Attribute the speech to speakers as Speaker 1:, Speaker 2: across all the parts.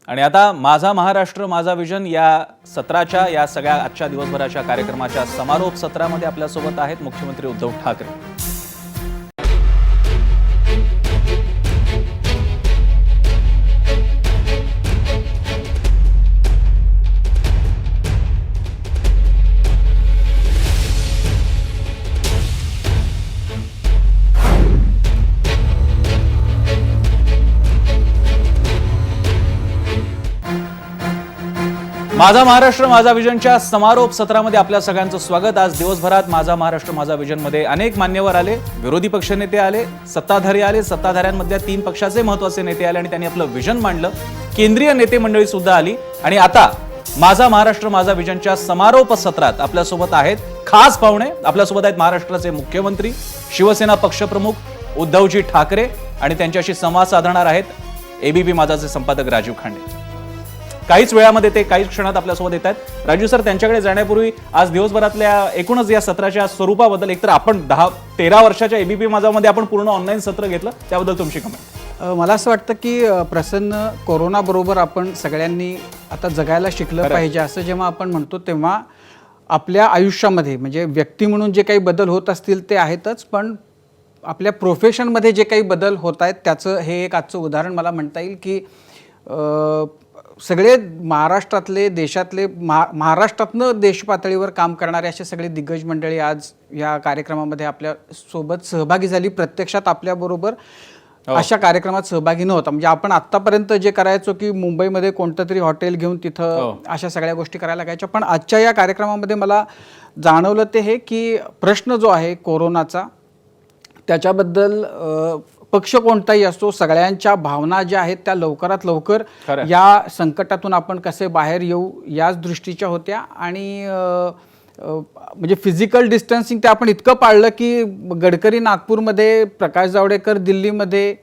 Speaker 1: आणि आता माझा महाराष्ट्र माझा विजन या सत्राच्या या सगळ्या आजच्या दिवसभराच्या कार्यक्रमाच्या समारोप सत्रामध्ये आपल्यासोबत आहेत मुख्यमंत्री उद्धव ठाकरे। माझा महाराष्ट्र माझा विजनच्या समारोप सत्रामध्ये आपल्या सगळ्यांचं स्वागत। आज दिवसभरात माझा महाराष्ट्र माझा विजन मध्ये अनेक मान्यवर आले, विरोधी पक्षनेते आले, सत्ताधारी आले, सत्ताधाऱ्यांमधल्या 3 पक्षाचे महत्त्वाचे नेते आले आणि त्यांनी आपलं विजन मांडलं। केंद्रीय नेते मंडळी सुद्धा आली आणि आता माझा महाराष्ट्र माझा विजनच्या समारोप सत्रात आपल्यासोबत आहेत खास पाहुणे। आपल्यासोबत आहेत महाराष्ट्राचे मुख्यमंत्री, शिवसेना पक्षप्रमुख उद्धवजी ठाकरे आणि त्यांच्याशी संवाद साधणार आहेत एबीपी माझाचे संपादक राजीव खांडे। काहीच वेळामध्ये ते काही क्षणात आपल्यासोबत येत आहेत। राजू सर, त्यांच्याकडे जाण्यापूर्वी आज दिवसभरातल्या एकूणच या सत्राच्या स्वरूपाबद्दल, एकतर आपण 10-13 वर्षाच्या एबीपी माझामध्ये आपण पूर्ण ऑनलाईन सत्र घेतलं, त्याबद्दल तुमची कमेंट।
Speaker 2: मला असं वाटतं की प्रसन्न कोरोना बरोबर आपण सगळ्यांनी आता जगायला शिकलं पाहिजे। असं जेव्हा आपण म्हणतो तेव्हा आपल्या आयुष्यामध्ये म्हणजे व्यक्ती म्हणून जे काही बदल होत असतील ते आहेतच, पण आपल्या प्रोफेशनमध्ये जे काही बदल होत आहेत त्याचं हे एक आजचं उदाहरण मला म्हणता येईल की सगळे महाराष्ट्रातले देशातले महाराष्ट्रातनं देश पातळीवर काम करणारे असे सगळे दिग्गज मंडळी आज या कार्यक्रमामध्ये आपल्या सोबत सहभागी झाली। प्रत्यक्षात आपल्याबरोबर अशा कार्यक्रमात सहभागी नव्हता, म्हणजे आपण आत्तापर्यंत जे करायचो की मुंबईमध्ये कोणतं तरी हॉटेल घेऊन तिथं अशा सगळ्या गोष्टी करायला लागायच्या, पण आजच्या या कार्यक्रमामध्ये मला जाणवलं ते हे की प्रश्न जो आहे कोरोनाचा त्याच्याबद्दल पक्ष कोणताही असतो, सगळ्यांच्या भावना ज्या आहेत त्या लवकरात लवकर या संकटातून आपण कसे बाहेर येऊ याच दृष्टीच्या होत्या। आणि म्हणजे फिजिकल डिस्टन्सिंग ते आपण इतकं पाळलं की गडकरी नागपूरमध्ये, प्रकाश जावडेकर दिल्लीमध्ये,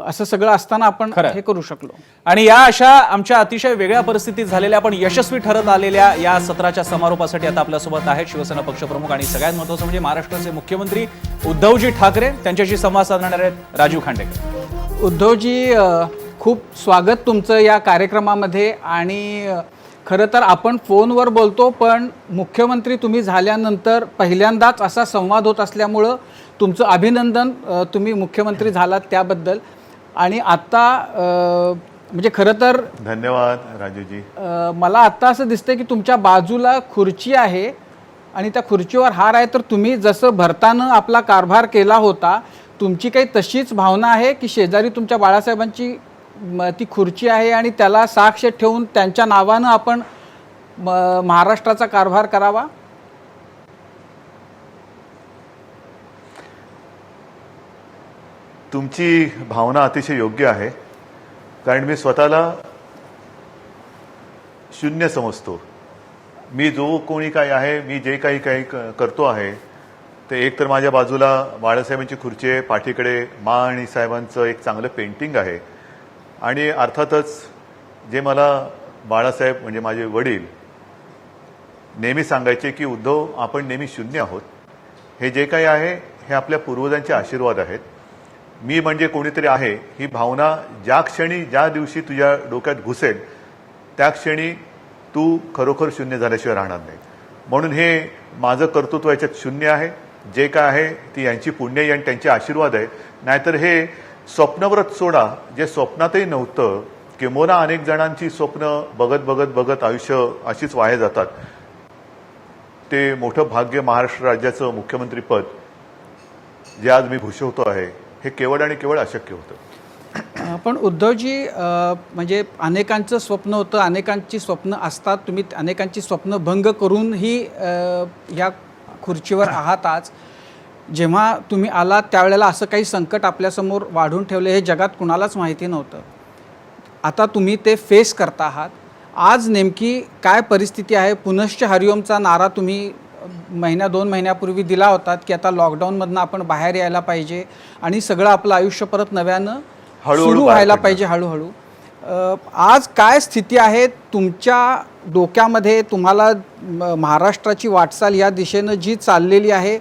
Speaker 2: असं सगळं असताना आपण हे करू शकलो।
Speaker 1: आणि या अशा आमच्या अतिशय वेगळ्या परिस्थितीत झालेल्या पण यशस्वी ठरत आलेल्या या सत्राच्या समारोपासाठी आता आपल्यासोबत आहेत शिवसेना पक्षप्रमुख आणि सगळ्यात महत्त्वाचं म्हणजे महाराष्ट्राचे मुख्यमंत्री उद्धवजी ठाकरे। त्यांच्याशी संवाद साधणार आहेत राजीव खांडे।
Speaker 2: उद्धवजी, खूप स्वागत तुमचं या कार्यक्रमामध्ये। आणि खरं तर आपण फोनवर बोलतो, पण मुख्यमंत्री तुम्ही झाल्यानंतर पहिल्यांदाच असा संवाद होत असल्यामुळं तुमचं अभिनंदन, तुम्ही मुख्यमंत्री झालात त्याबद्दल। आणि आता म्हणजे खरं तर
Speaker 3: धन्यवाद राजूजी।
Speaker 2: मला आता असं दिसतंय की तुमच्या बाजूला खुर्ची आहे आणि त्या खुर्चीवर हार आहे, तर तुम्ही जसं भरतानं आपला कारभार केला होता तुमची काही तशीच भावना आहे की शेजारी तुमच्या बाळासाहेबांची ती खुर्ची आहे आणि त्याला साक्ष ठेवून त्यांच्या नावानं आपण महाराष्ट्राचा कारभार करावा?
Speaker 3: तुमची भावना अतिशय योग्य आहे, कारण मी स्वतःला शून्य समजतो। मी जो कोणी काय आहे, मी जे काही करतो आहे ते एक तर माझ्या बाजूला बाळासाहेबांची खुर्ची आहे, पाठीकडे मा आणि साहेबांचं एक चांगलं पेंटिंग आहे आणि अर्थातच जे मला बाळासाहेब म्हणजे माझे वडील नेहमी सांगायचे की उद्धव, आपण नेहमी शून्य आहोत, हे जे काही आहे हे आपल्या पूर्वजांचे आशीर्वाद आहेत। मी म्हणजे कोणीतरी आहे ही भावना ज्या क्षणी ज्या दिवशी तुझ्या डोक्यात घुसेल त्या क्षणी तू खरोखर शून्य झाल्याशिवाय राहणार नाही। म्हणून हे माझं कर्तृत्व याच्यात शून्य आहे, जे काय आहे ती यांची पुण्य आणि त्यांचे आशीर्वाद आहे। नाहीतर हे स्वप्नव्रत सोडा, जे स्वप्नातही नव्हतं, किंबहुना अनेक जणांची स्वप्न बघत बघत बघत आयुष्य अशीच वाया जातात। ते मोठं भाग्य महाराष्ट्र राज्याचं मुख्यमंत्रीपद जे आज मी भूषवतो आहे हे केवळ आणि केवळ अशक्य होतं।
Speaker 2: पण उद्धवजी, म्हणजे अनेकांचं स्वप्न होतं, अनेकांची स्वप्न असतात, तुम्ही अनेकांची स्वप्न भंग करूनही या खुर्चीवर आहात आज। जेव्हा तुम्ही आलात त्यावेळेला असं काही संकट आपल्यासमोर वाढून ठेवले हे जगात कुणालाच माहिती नव्हतं। आता तुम्ही ते फेस करता आहात। आज नेमकी काय परिस्थिती आहे? पुनश्च हरिओमचा नारा तुम्ही 1-2 महिन्यापूर्वी दिला होता की आता लॉकडाऊनमधनं आपण बाहेर यायला पाहिजे आणि सगळं आपलं आयुष्य परत नव्यानं सुरू व्हायला पाहिजे हळूहळू। आज काय स्थिती आहे तुमच्या डोक्यामध्ये? तुम्हाला महाराष्ट्राची वाटचाल या दिशेनं जी चाललेली आहे,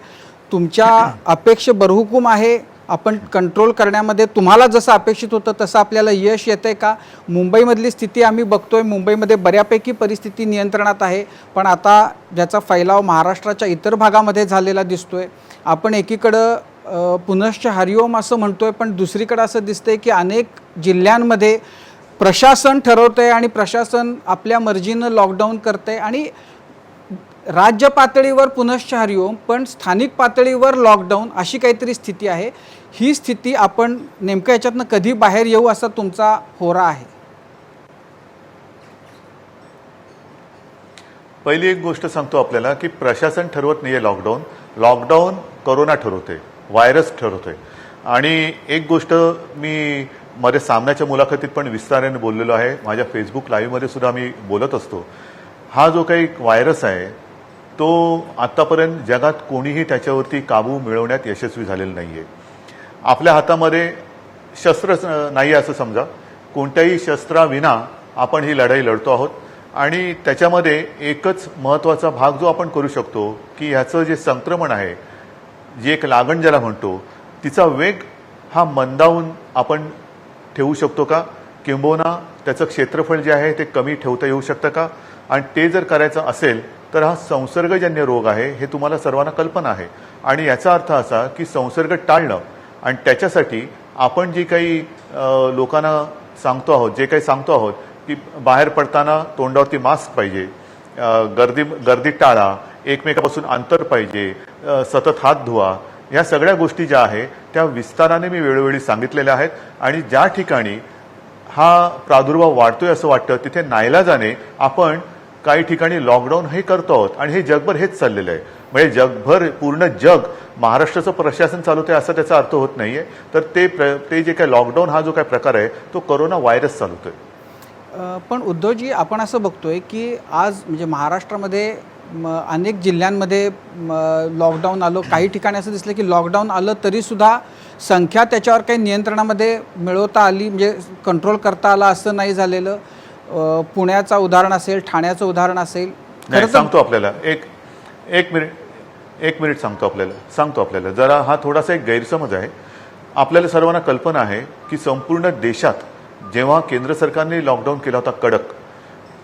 Speaker 2: तुमच्या अपेक्षा बरहुकूम आहे आपण कंट्रोल करण्यामध्ये तुम्हाला जसं अपेक्षित होतं तसं आपल्याला यश येतंय का? मुंबईमधली स्थिती आम्ही बघतोय, मुंबईमध्ये बऱ्यापैकी परिस्थिती नियंत्रणात आहे, पण आता ज्याचा फैलाव महाराष्ट्राच्या इतर भागामध्ये झालेला दिसतोय. आपण एकीकडं पुनश्च हरिओम असं म्हणतोय, पण दुसरीकडं असं दिसतंय की अनेक जिल्ह्यांमध्ये प्रशासन ठरवतंय आणि प्रशासन आपल्या मर्जीनं लॉकडाऊन करतंय आणि राज्य पातळीवर पुनश्च हरिओम पण स्थानिक पातळीवर लॉकडाऊन अशी काहीतरी स्थिती आहे. ही स्थिती आपण नेमकं याच्यातनं कधी बाहेर येऊ असा तुमचा होरा आहे?
Speaker 3: पहिली एक गोष्ट सांगतो आपल्याला की प्रशासन ठरवत नाहीये लॉकडाऊन कोरोना ठरवते, व्हायरस ठरवतोय. आणि एक गोष्ट मी मध्ये सामन्याच्या मुलाखतीत पण विस्ताराने बोललेलो आहे, माझ्या फेसबुक लाईव्हमध्ये सुद्धा मी बोलत असतो. हा जो काही व्हायरस आहे तो आतापर्यंत जगात कोणीही त्याच्यावरती काबू मिळवण्यात यशस्वी झालेलं नाहीये. आपल्या हातामध्ये शस्त्र नाही असं समजा, कोणत्याही शस्त्राविना आपण ही लढाई लढतो आहोत. आणि त्याच्यामध्ये एकच महत्त्वाचा भाग जो आपण करू शकतो की ह्याचं जे संक्रमण आहे, जी एक लागण ज्याला म्हणतो, तिचा वेग हा मंदावून आपण ठेवू शकतो का, किंबहुना त्याचं क्षेत्रफळ जे आहे ते कमी ठेवता येऊ शकतं का? आणि ते जर करायचं असेल तर हा संसर्गजन्य रोग आहे हे तुम्हाला सर्वांना कल्पना आहे. आणि याचा अर्थ असा की संसर्ग टाळणं आणि त्याच्यासाठी आपण जी काही लोकांना सांगतो आहोत, जे काही सांगतो आहोत की बाहेर पडताना तोंडावरती मास्क पाहिजे, गर्दी टाळा, एकमेकापासून अंतर पाहिजे, सतत हात धुवा, ह्या सगळ्या गोष्टी ज्या आहेत त्या विस्ताराने मी वेळोवेळी चांगितलेल्या आहेत. आणि ज्या ठिकाणी हा प्रादुर्भाव वाढतोय असं वाटतं तिथे नाईलाजाने आपण काही ठिकाणी लॉकडाऊन हे करतो आहोत. आणि हे जगभर हेच चाललेलं आहे. म्हणजे जगभर पूर्ण जग महाराष्ट्राचं प्रशासन चालवतंय असा त्याचा अर्थ होत नाहीये. तर ते जे काही लॉकडाऊन हा जो काही प्रकार आहे तो कोरोना व्हायरस चालवतोय.
Speaker 2: पण उद्धवजी, आपण असं बघतोय की आज म्हणजे महाराष्ट्रामध्ये अनेक जिल्ह्यांमध्ये लॉकडाऊन आलं. काही ठिकाणी असं दिसलं की लॉकडाऊन आलं तरीसुद्धा संख्या त्याच्यावर काही नियंत्रणामध्ये मिळवता आली, म्हणजे कंट्रोल करता आला असं नाही झालेलं. पुण्याचं उदाहरण असेल, ठाण्याचं उदाहरण असेल.
Speaker 3: सांगतो आपल्याला एक मिनिट सांगतो आपल्याला जरा हा थोडासा एक गैरसमज आहे. आपल्याला सर्वांना कल्पना आहे की संपूर्ण देशात जेव्हा केंद्र सरकारने लॉकडाऊन केला होता कडक,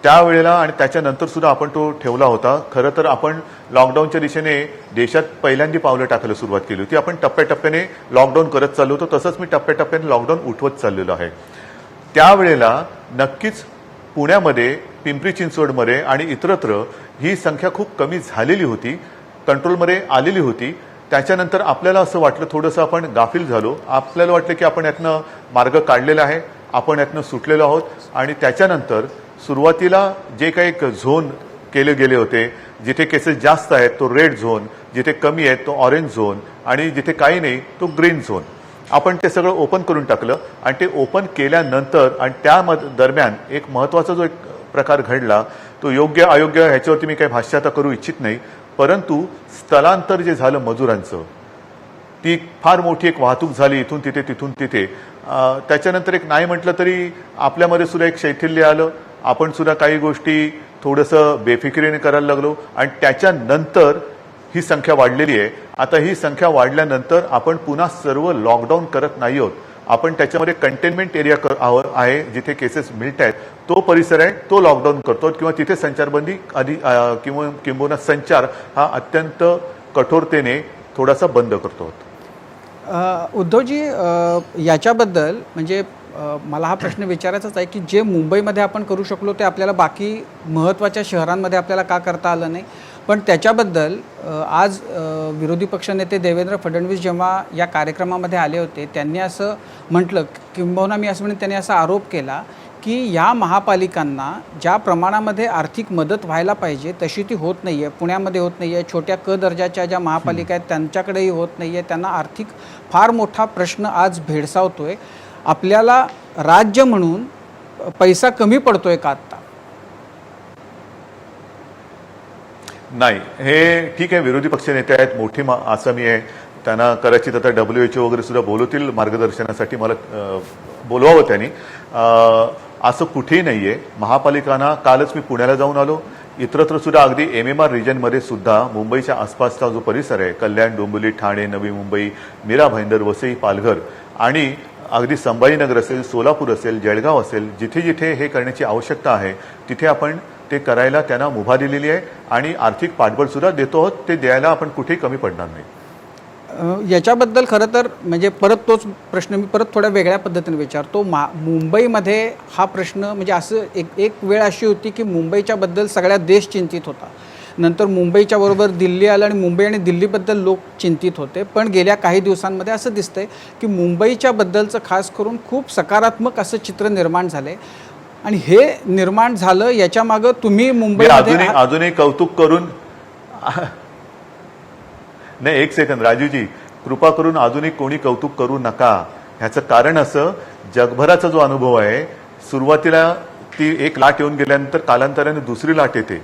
Speaker 3: त्यावेळेला आणि त्याच्यानंतर सुद्धा आपण तो ठेवला होता. खरं तर आपण लॉकडाऊनच्या दिशेने देशात पहिल्यांदा पावलं टाकायला सुरुवात केली होती. आपण टप्प्याटप्प्याने लॉकडाऊन करत चाललो होतो, तसंच मी टप्प्याटप्प्याने लॉकडाऊन उठवत चाललेलो आहे. त्यावेळेला नक्कीच पुण्यामध्ये, पिंपरी चिंचवडमध्ये आणि इतरत्र ही संख्या खूप कमी झालेली होती, कंट्रोलमध्ये आलेली होती. त्याच्यानंतर आपल्याला असं वाटलं थोडंसं आपण गाफील झालो. आपल्याला वाटलं की आपण यातनं मार्ग काढलेला आहे, आपण यातनं सुटलेलो आहोत. आणि त्याच्यानंतर सुरुवातीला जे काही एक झोन केले गेले होते, जिथे केसेस जास्त आहेत तो रेड झोन, जिथे कमी आहेत तो ऑरेंज झोन आणि जिथे काही नाही तो ग्रीन झोन, आपण ते सगळं ओपन करून टाकलं. आणि ते ओपन केल्यानंतर आणि त्या दरम्यान एक महत्त्वाचा जो एक प्रकार घडला, तो योग्य अयोग्य ह्याच्यावरती मी काही भाष्य आता करू इच्छित नाही, परंतु स्थलांतर जे झालं मजुरांचं, ती फार मोठी एक वाहतूक झाली इथून तिथे तिथून तिथे. त्याच्यानंतर एक नाही म्हटलं तरी आपल्यामध्ये सुद्धा एक शैथिल्य आलं. आपण सुद्धा काही गोष्टी थोडंसं बेफिकिरीने करायला लागलो आणि त्याच्यानंतर ही संख्या वाढलेली आहे. आता ही संख्या वाढल्यानंतर आपण पुन्हा सर्व लॉकडाऊन करत नाही आहोत. आपण त्याच्यामध्ये कंटेनमेंट एरिया आहे, जिथे केसेस मिळत आहेत तो परिसर आहे, तो लॉकडाऊन करतो किंवा तिथे संचारबंदी किंबहुना संचार हा अत्यंत कठोरतेने थोडासा बंद करतो.
Speaker 2: उद्धवजी, याच्याबद्दल म्हणजे मला हा प्रश्न विचारायचाच आहे की जे मुंबईमध्ये आपण करू शकलो ते आपल्याला बाकी महत्त्वाच्या शहरांमध्ये आपल्याला का करता आलं नाही. पण त्याच्याबद्दल आज विरोधी पक्षनेते देवेंद्र फडणवीस जेव्हा या कार्यक्रमामध्ये आले होते त्यांनी असं म्हटलं, किंबहुना मी असं म्हणेन त्यांनी असा आरोप केला की या महापालिकांना ज्या प्रमाणामध्ये आर्थिक मदत व्हायला पाहिजे तशी ती होत नाही आहे. पुण्यामध्ये होत नाही आहे, छोट्या क दर्जाच्या ज्या महापालिका आहेत त्यांच्याकडेही होत नाही आहे. त्यांना आर्थिक फार मोठा प्रश्न आज भेडसावतो आहे. आपल्याला राज्य म्हणून पैसा कमी पडतोय का आत्ता?
Speaker 3: नाही, हे ठीक आहे, विरोधी पक्ष नेते आहेत, मोठी आसामी आहे, त्यांना कदाचित आता WHO वगैरे सुद्धा बोलवतील मार्गदर्शनासाठी, मला बोलवावं त्यांनी. असं कुठेही नाहीये. महापालिकांना कालच मी पुण्याला जाऊन आलो, इतरत्र सुद्धा अगदी MMR रिजनमध्ये सुद्धा मुंबईच्या आसपासचा जो परिसर आहे, कल्याण, डोंबिवली, ठाणे, नवी मुंबई, मीरा भाईंदर, वसई, पालघर आणि अगदी संभाजीनगर असेल, सोलापूर असेल, जळगाव असेल, जिथे जिथे हे करण्याची आवश्यकता आहे तिथे आपण ते करायला त्यांना मुभा दिलेली आहे आणि आर्थिक पाठबळ सुद्धा देतो आहोत. ते द्यायला आपण कुठेही कमी पडणार नाही.
Speaker 2: याच्याबद्दल खरं तर म्हणजे परत तोच प्रश्न मी परत थोड्या वेगळ्या पद्धतीने विचारतो. मुंबईमध्ये हा प्रश्न म्हणजे असं एक वेळ अशी होती की मुंबईच्याबद्दल सगळ्या देश चिंतित होता. नंतर मुंबईच्या बरोबर दिल्ली आलं आणि मुंबई आणि दिल्लीबद्दल लोक चिंतित होते. पण गेल्या काही दिवसांमध्ये असं दिसतंय की मुंबईच्या बद्दलचं खास करून खूप सकारात्मक असं चित्र निर्माण झालंय आणि हे निर्माण झालं याच्या मागं तुम्ही मुंबईमध्ये
Speaker 3: अजूनही कौतुक करून नाही, एक सेकंद राजूजी, कृपा करून अजूनही कोणी कौतुक करू नका. ह्याचं कारण असं, जगभराचा जो अनुभव आहे, सुरुवातीला ती एक लाट येऊन गेल्यानंतर कालांतराने दुसरी लाट येते.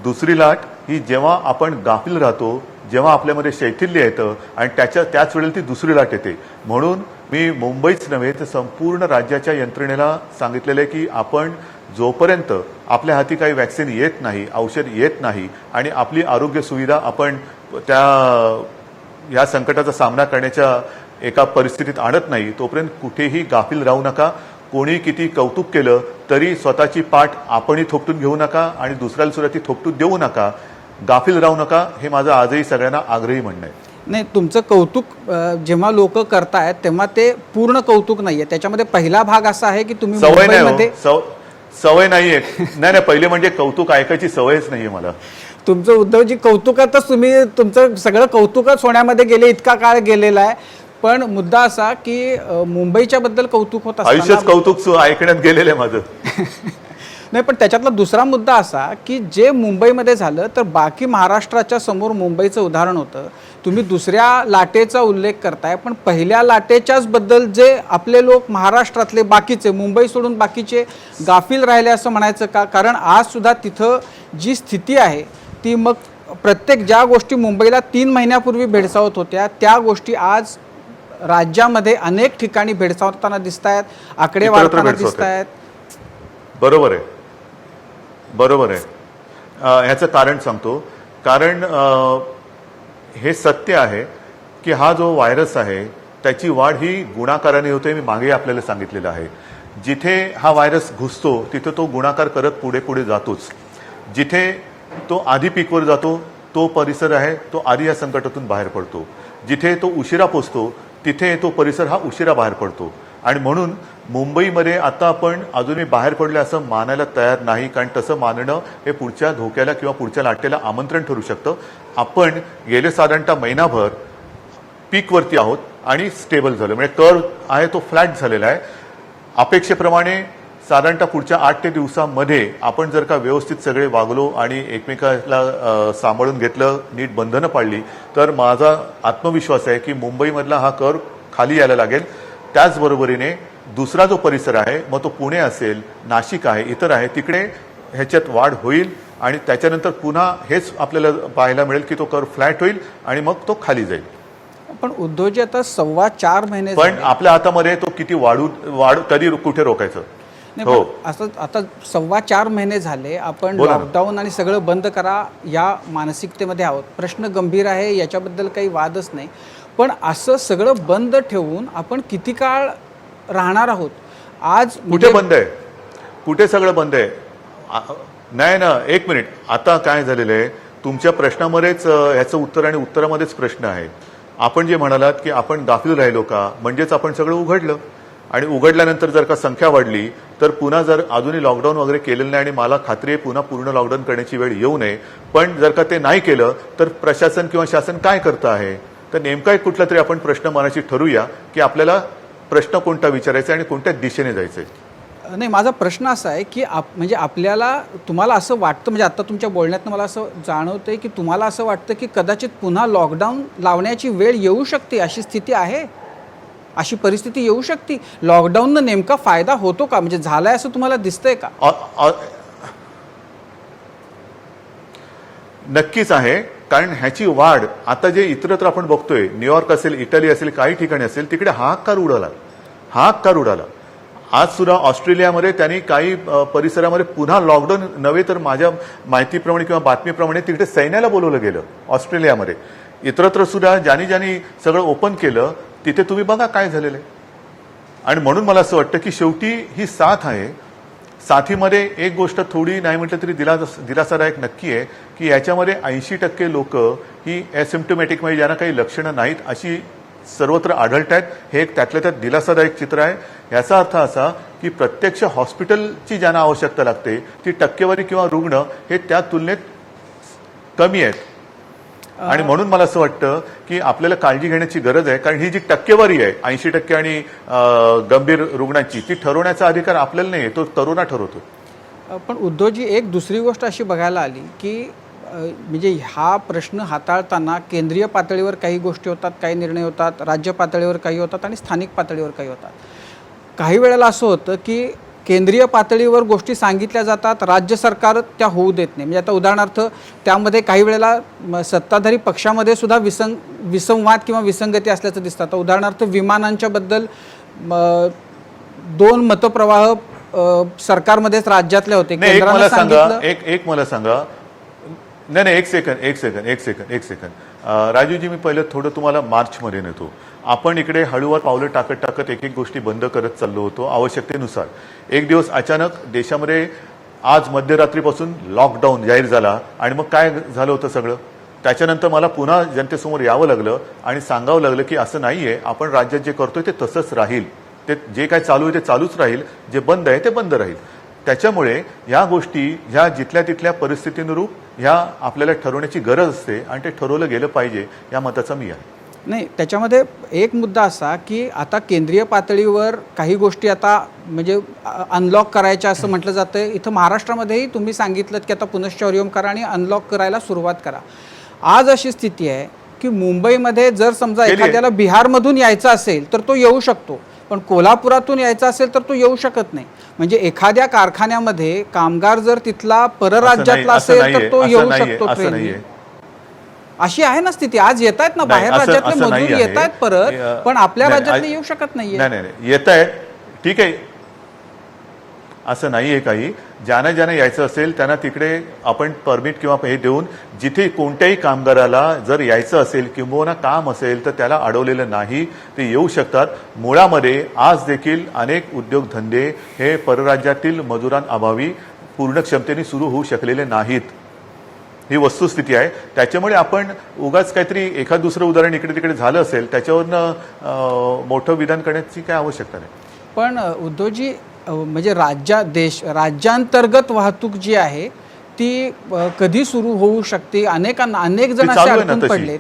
Speaker 3: दुसरी लाट ही जेव्हा आपण गाफील राहतो, जेव्हा आपल्यामध्ये शैथिल्य येतं आणि त्याच वेळेला ती दुसरी लाट येते. म्हणून मी मुंबईच नव्हे तर संपूर्ण राज्याच्या यंत्रणेला सांगितलेलं आहे की आपण जोपर्यंत आपल्या हाती काही वॅक्सिन येत नाही, औषध येत नाही आणि आपली आरोग्य सुविधा आपण या संकटाचा सामना करण्याच्या एका परिस्थितीत आणत नाही, तोपर्यंत कुठेही गाफील राहू नका. कोणी किती कौतुक केलं तरी स्वतःची पाठ आपणही थोपटून घेऊ नका आणि दुसऱ्याला सुद्धा ती थोपटून देऊ नका. गाफील राहू नका, हे माझं आजही सगळ्यांना आग्रही म्हणणं आहे.
Speaker 2: नाही, तुमचं कौतुक जेव्हा लोक करतायत तेव्हा ते पूर्ण कौतुक नाहीये. त्याच्यामध्ये पहिला भाग असा आहे की तुम्ही
Speaker 3: सवय
Speaker 2: मुंबईमध्ये
Speaker 3: नाही, सवय नाहीये. नाही, पहिले म्हणजे कौतुक ऐकायची सवयच नाहीये मला.
Speaker 2: तुमचं उद्धवजी कौतुकातच तुम्ही तुमचं सगळं कौतुकच होण्यामध्ये गेले, इतका काळ गेलेला आहे. पण मुद्दा असा की मुंबईच्या बद्दल कौतुक होत
Speaker 3: आयुष्यच कौतुक ऐकण्यात गेलेलं आहे माझं.
Speaker 2: नाही, पण त्याच्यातला दुसरा मुद्दा असा की जे मुंबईमध्ये झालं तर बाकी महाराष्ट्राच्या समोर मुंबईचं उदाहरण होतं. तुम्ही दुसऱ्या लाटेचा उल्लेख करताय, पण पहिल्या लाटेच्याच बद्दल जे आपले लोक महाराष्ट्रातले बाकीचे, मुंबई सोडून बाकीचे गाफील राहिले असं म्हणायचं का? कारण आज सुद्धा तिथं जी स्थिती आहे ती, मग प्रत्येक ज्या गोष्टी मुंबईला 3 महिन्यापूर्वी भेडसावत होत्या त्या गोष्टी आज राज्यामध्ये अनेक ठिकाणी भेडसावताना दिसत आहेत, आकडे वाढताना दिसत आहेत.
Speaker 3: बरोबर आहे, बरोबर आहे. ह्याचं कारण सांगतो. कारण हे सत्य आहे की हा जो व्हायरस आहे त्याची वाढ ही गुणाकाराने होते. मी मागे आपल्याला सांगितलेलं आहे. जिथे हा व्हायरस घुसतो तिथे तो गुणाकार करत पुढे पुढे जातोच. जिथे तो आधी पीकवर जातो तो परिसर आहे तो आधी या संकटातून बाहेर पडतो. जिथे तो उशिरा पोचतो तिथे तो परिसर हा उशिरा बाहेर पडतो. आणि म्हणून मुंबईमध्ये आता आपण अजूनही बाहेर पडले असं मानायला तयार नाही, कारण तसं मानणं हे पुढच्या धोक्याला किंवा पुढच्या लाटेला आमंत्रण ठरू शकतं. आपण गेले साधारणतः महिनाभर पीकवरती आहोत आणि स्टेबल झालं, म्हणजे कर्व आहे तो फ्लॅट झालेला आहे. अपेक्षेप्रमाणे साधारणतः पुढच्या 8 ते 10 दिवसामध्ये आपण जर का व्यवस्थित सगळे वागलो आणि एकमेकाला सांभाळून घेतलं, नीट बंधनं पाळली, तर माझा आत्मविश्वास आहे की मुंबईमधला हा कर्व खाली यायला लागेल. त्याचबरोबरीने दुसरा जो परिसर आहे, मग तो पुणे असेल, नाशिक आहे, इतर आहे, तिकडे ह्याच्यात वाढ होईल आणि त्याच्यानंतर पुन्हा हेच आपल्याला पाहायला मिळेल की तो कर्व फ्लॅट होईल आणि मग तो खाली जाईल.
Speaker 2: पण उद्धवजी आता 4.25 महिने
Speaker 3: पण आपल्या हातामध्ये तो किती वाढ तरी कुठे रोखायचं.
Speaker 2: हो, असं आता 4.25 महिने झाले आपण लॉकडाऊन आणि सगळं बंद करा या मानसिकतेमध्ये आहोत. प्रश्न गंभीर आहे, याच्याबद्दल काही वादच नाही. पण असं सगळं बंद ठेवून आपण किती काळ राहणार आहोत? आज
Speaker 3: कुठे बंद आहे? कुठे सगळं बंद आहे? नाही ना, एक मिनिट. आता काय झालेलं आहे, तुमच्या प्रश्नामध्येच ह्याचं उत्तर आणि उत्तरामध्येच प्रश्न आहे. आपण जे म्हणालात की आपण गाफील राहिलो का, म्हणजेच आपण सगळं उघडलं आणि उघडल्यानंतर जर का संख्या वाढली तर पुन्हा जर अजूनही लॉकडाऊन वगैरे केलेलं नाही आणि मला खात्री आहे पुन्हा पूर्ण लॉकडाऊन करण्याची वेळ येऊ नये. पण जर का ते नाही केलं तर प्रशासन किंवा शासन काय करतं आहे? तर नेमका एक कुठला तरी आपण प्रश्न मनाशी ठरवूया की आपल्याला प्रश्न कोणता विचारायचा आणि कोणत्या दिशेने जायचंय.
Speaker 2: नाही, माझा प्रश्न असा आहे की म्हणजे आपल्याला, तुम्हाला असं वाटतं, म्हणजे आता तुमच्या बोलण्यातनं मला असं जाणवतंय की तुम्हाला असं वाटतं की कदाचित पुन्हा लॉकडाऊन लावण्याची वेळ येऊ शकते, अशी स्थिती आहे, अशी परिस्थिती येऊ शकते? लॉकडाऊननं नेमका फायदा होतो का, म्हणजे झालाय असं तुम्हाला दिसतंय का?
Speaker 3: नक्कीच आहे. कारण ह्याची वाढ आता जे इतरत्र आपण बघतोय, न्यूयॉर्क असेल, इटली असेल, काही ठिकाणी असेल, तिकडे हाहाकार उडाला. आज सुद्धा ऑस्ट्रेलियामध्ये त्यांनी काही परिसरामध्ये पुन्हा लॉकडाऊन नव्हे तर माझ्या माहितीप्रमाणे किंवा बातमीप्रमाणे तिकडे सैन्याला बोलवलं गेलं ऑस्ट्रेलियामध्ये. इतरत्र सुद्धा ज्यांनी सगळं ओपन केलं तिथे तुम्ही बघा काय झालेलं आहे. आणि म्हणून मला असं वाटतं की शेवटी ही साथ आहे. साथीमध्ये एक गोष्ट थोडी नाही म्हटलं तरी दिलासादायक नक्की आहे की याच्यामध्ये 80% लोक ही एसिम्प्टोमॅटिक म्हणजे ज्यांना काही लक्षणं नाहीत अशी सर्वत्र आढळत आहेत. हे एक त्यातल्या त्यात दिलासादायक चित्र आहे. याचा अर्थ असा की प्रत्यक्ष हॉस्पिटलची ज्यांना आवश्यकता लागते ती टक्केवारी किंवा रुग्ण हे त्या तुलनेत कमी आहेत. आणि म्हणून मला असं वाटतं की आपल्याला काळजी घेण्याची गरज आहे. कारण ही जी टक्केवारी आहे 80% आणि गंभीर रुग्णांची ती ठरवण्याचा अधिकार आपल्याला नाही, तो करोना ठरवतो.
Speaker 2: पण उद्धवजी एक दुसरी गोष्ट अशी बघायला आली की म्हणजे हा प्रश्न हाताळताना केंद्रीय पातळीवर काही गोष्टी होतात, काही निर्णय होतात, राज्य पातळीवर काही होतात आणि स्थानिक पातळीवर काही होतात. काही वेळेला असं होतं की केंद्रीय पातळीवर गोष्टी सांगितल्या जातात, राज्य सरकार त्या होऊ देत नाही. म्हणजे आता उदाहरणार्थ त्यामध्ये काही वेळेला सत्ताधारी पक्षामध्ये सुद्धा विसंवाद किंवा विसंगती असल्याचं दिसतं. आता उदाहरणार्थ विमानांच्या बद्दल 2 मतप्रवाह सरकारमध्येच राज्यातले होते.
Speaker 3: एक मला सांगा नाही एक सेकंद राजूजी, मी पहिलं थोडं तुम्हाला मार्चमध्ये नेतो. आपण इकडे हळूवार पावलं टाकत एक गोष्टी बंद करत चाललो होतो आवश्यकतेनुसार. एक दिवस अचानक देशामध्ये आज मध्यरात्रीपासून लॉकडाऊन जाहीर झाला आणि मग काय झालं होतं सगळं. त्याच्यानंतर मला पुन्हा जनतेसमोर यावं लागलं आणि सांगावं लागलं की असं नाहीये, आपण राज्यात जे करतोय ते तसंच राहील, ते जे काय चालू आहे ते चालूच राहील, जे बंद आहे ते बंद राहील. त्याच्यामुळे या गोष्टी ह्या जिथल्या तिथल्या परिस्थितीनुरूप ह्या आपल्याला ठरवण्याची गरज असते आणि ते ठरवलं गेलं पाहिजे या मताचा मी आहे.
Speaker 2: नाही, त्याच्यामध्ये एक मुद्दा असा की आता केंद्रीय पातळीवर काही गोष्टी आता म्हणजे अनलॉक करायच्या असं म्हटलं जातं. इथं महाराष्ट्रामध्येही तुम्ही सांगितलं की आता पुनश्चौर्यम करा आणि अनलॉक करायला सुरुवात करा. आज अशी स्थिती आहे की मुंबईमध्ये जर समजा एखाद्याला बिहारमधून यायचं असेल तर तो येऊ शकतो, पण कोल्हापुरातून यायचा असेल तर तो येऊ शकत नाही. म्हणजे एखाद्या कारखान्यामध्ये कामगार जर तिथला परराज्यातला असेल तर तो येऊ शकतो ट्रेन. अशी आहे ना स्थिती. आज येत आहेत ना बाहेर राज्यातले मजूर येत आहेत परत, पण आपल्या राज्यातले येऊ शकत नाहीये.
Speaker 3: नाही येत आहेत, ठीक आहे, असं नाहीये काही. ज्यांना यायचं असेल त्यांना तिकडे आपण परमिट किंवा हे देऊन जिथे कोणत्याही कामगाराला जर यायचं असेल किंवा काम असेल तर त्याला अडवलेलं नाही, ते येऊ शकतात. मुळामध्ये आज देखील अनेक उद्योगधंदे हे परराज्यातील मजुरांअभावी पूर्ण क्षमतेने सुरू होऊ शकलेले नाहीत. ही वस्तुस्थिती आहे. त्याच्यामुळे आपण उगाच काहीतरी एखाद दुसरं उदाहरण इकडे तिकडे झालं असेल त्याच्यावरनं मोठं विधान करण्याची काय आवश्यकता नाही.
Speaker 2: पण उद्धवजी म्हणजे राज्यांतर्गत वाहतूक जी आहे ती कधी सुरू होऊ शकते. अनेक जण असे अडकून पडलेत.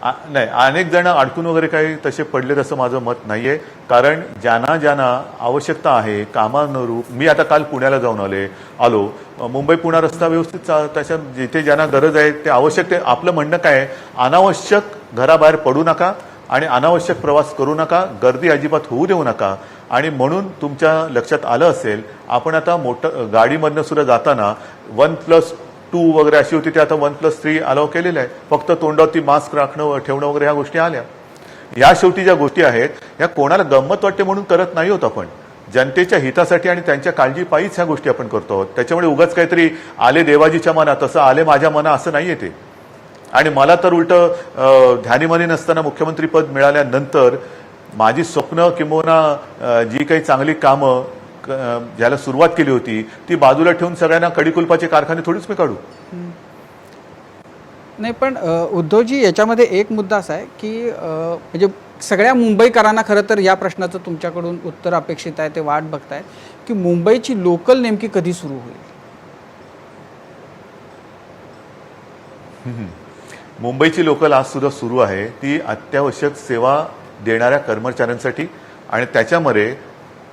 Speaker 3: नाही, अनेक जण अडकून वगैरे काही तसे पडलेत असं माझं मत नाहीये. कारण ज्यांना आवश्यकता आहे कामानुरूप, मी आता काल पुण्याला जाऊन आलो. मुंबई पुणा रस्ता व्यवस्थित त्याच्या जिथे ज्यांना गरज आहे ते आवश्यक, ते आपलं म्हणणं काय आहे, अनावश्यक घराबाहेर पडू नका आणि अनावश्यक प्रवास करू नका, गर्दी अजिबात होऊ देऊ नका. आणि म्हणून तुमच्या लक्षात आलं असेल आपण आता मोठं गाडीमधनं सुद्धा जाताना 1+2 वगैरे अशी होती, ते आता 1+3 अलाव केलेलं आहे. फक्त तोंडावरती मास्क राखणं ठेवणं वगैरे ह्या गोष्टी आल्या. या शेवटी ज्या गोष्टी आहेत ह्या कोणाला गंमत वाटते म्हणून करत नाही होत आपण, जनतेच्या हितासाठी आणि त्यांच्या काळजीपायीच ह्या गोष्टी आपण करतो आहोत. त्याच्यामुळे उगाच काहीतरी आले देवाजीच्या मना तसं आले माझ्या मना असं नाहीये ते. आणि मला तर उलट ध्यानीमध्ये नसताना मुख्यमंत्रीपद मिळाल्यानंतर माझी स्वप्न किंवा जी काही चांगली कामं ज्याला सुरुवात केली होती ती बाजूला ठेवून सगळ्यांना कडिकुलपाचे कारखाने थोडीच मी काढू.
Speaker 2: नाही, पण उद्धवजी याच्यामध्ये एक मुद्दा असा आहे की म्हणजे सगळ्या मुंबईकरांना खरं तर या प्रश्नाचं तुमच्याकडून उत्तर अपेक्षित आहे, ते वाट बघतायत की मुंबईची लोकल नेमकी कधी सुरू होईल.
Speaker 3: मुंबईची लोकल आज सुद्धा सुरू आहे. ती अत्यावश्यक सेवा देणाऱ्या कर्मचाऱ्यांसाठी आणि त्याच्यामध्ये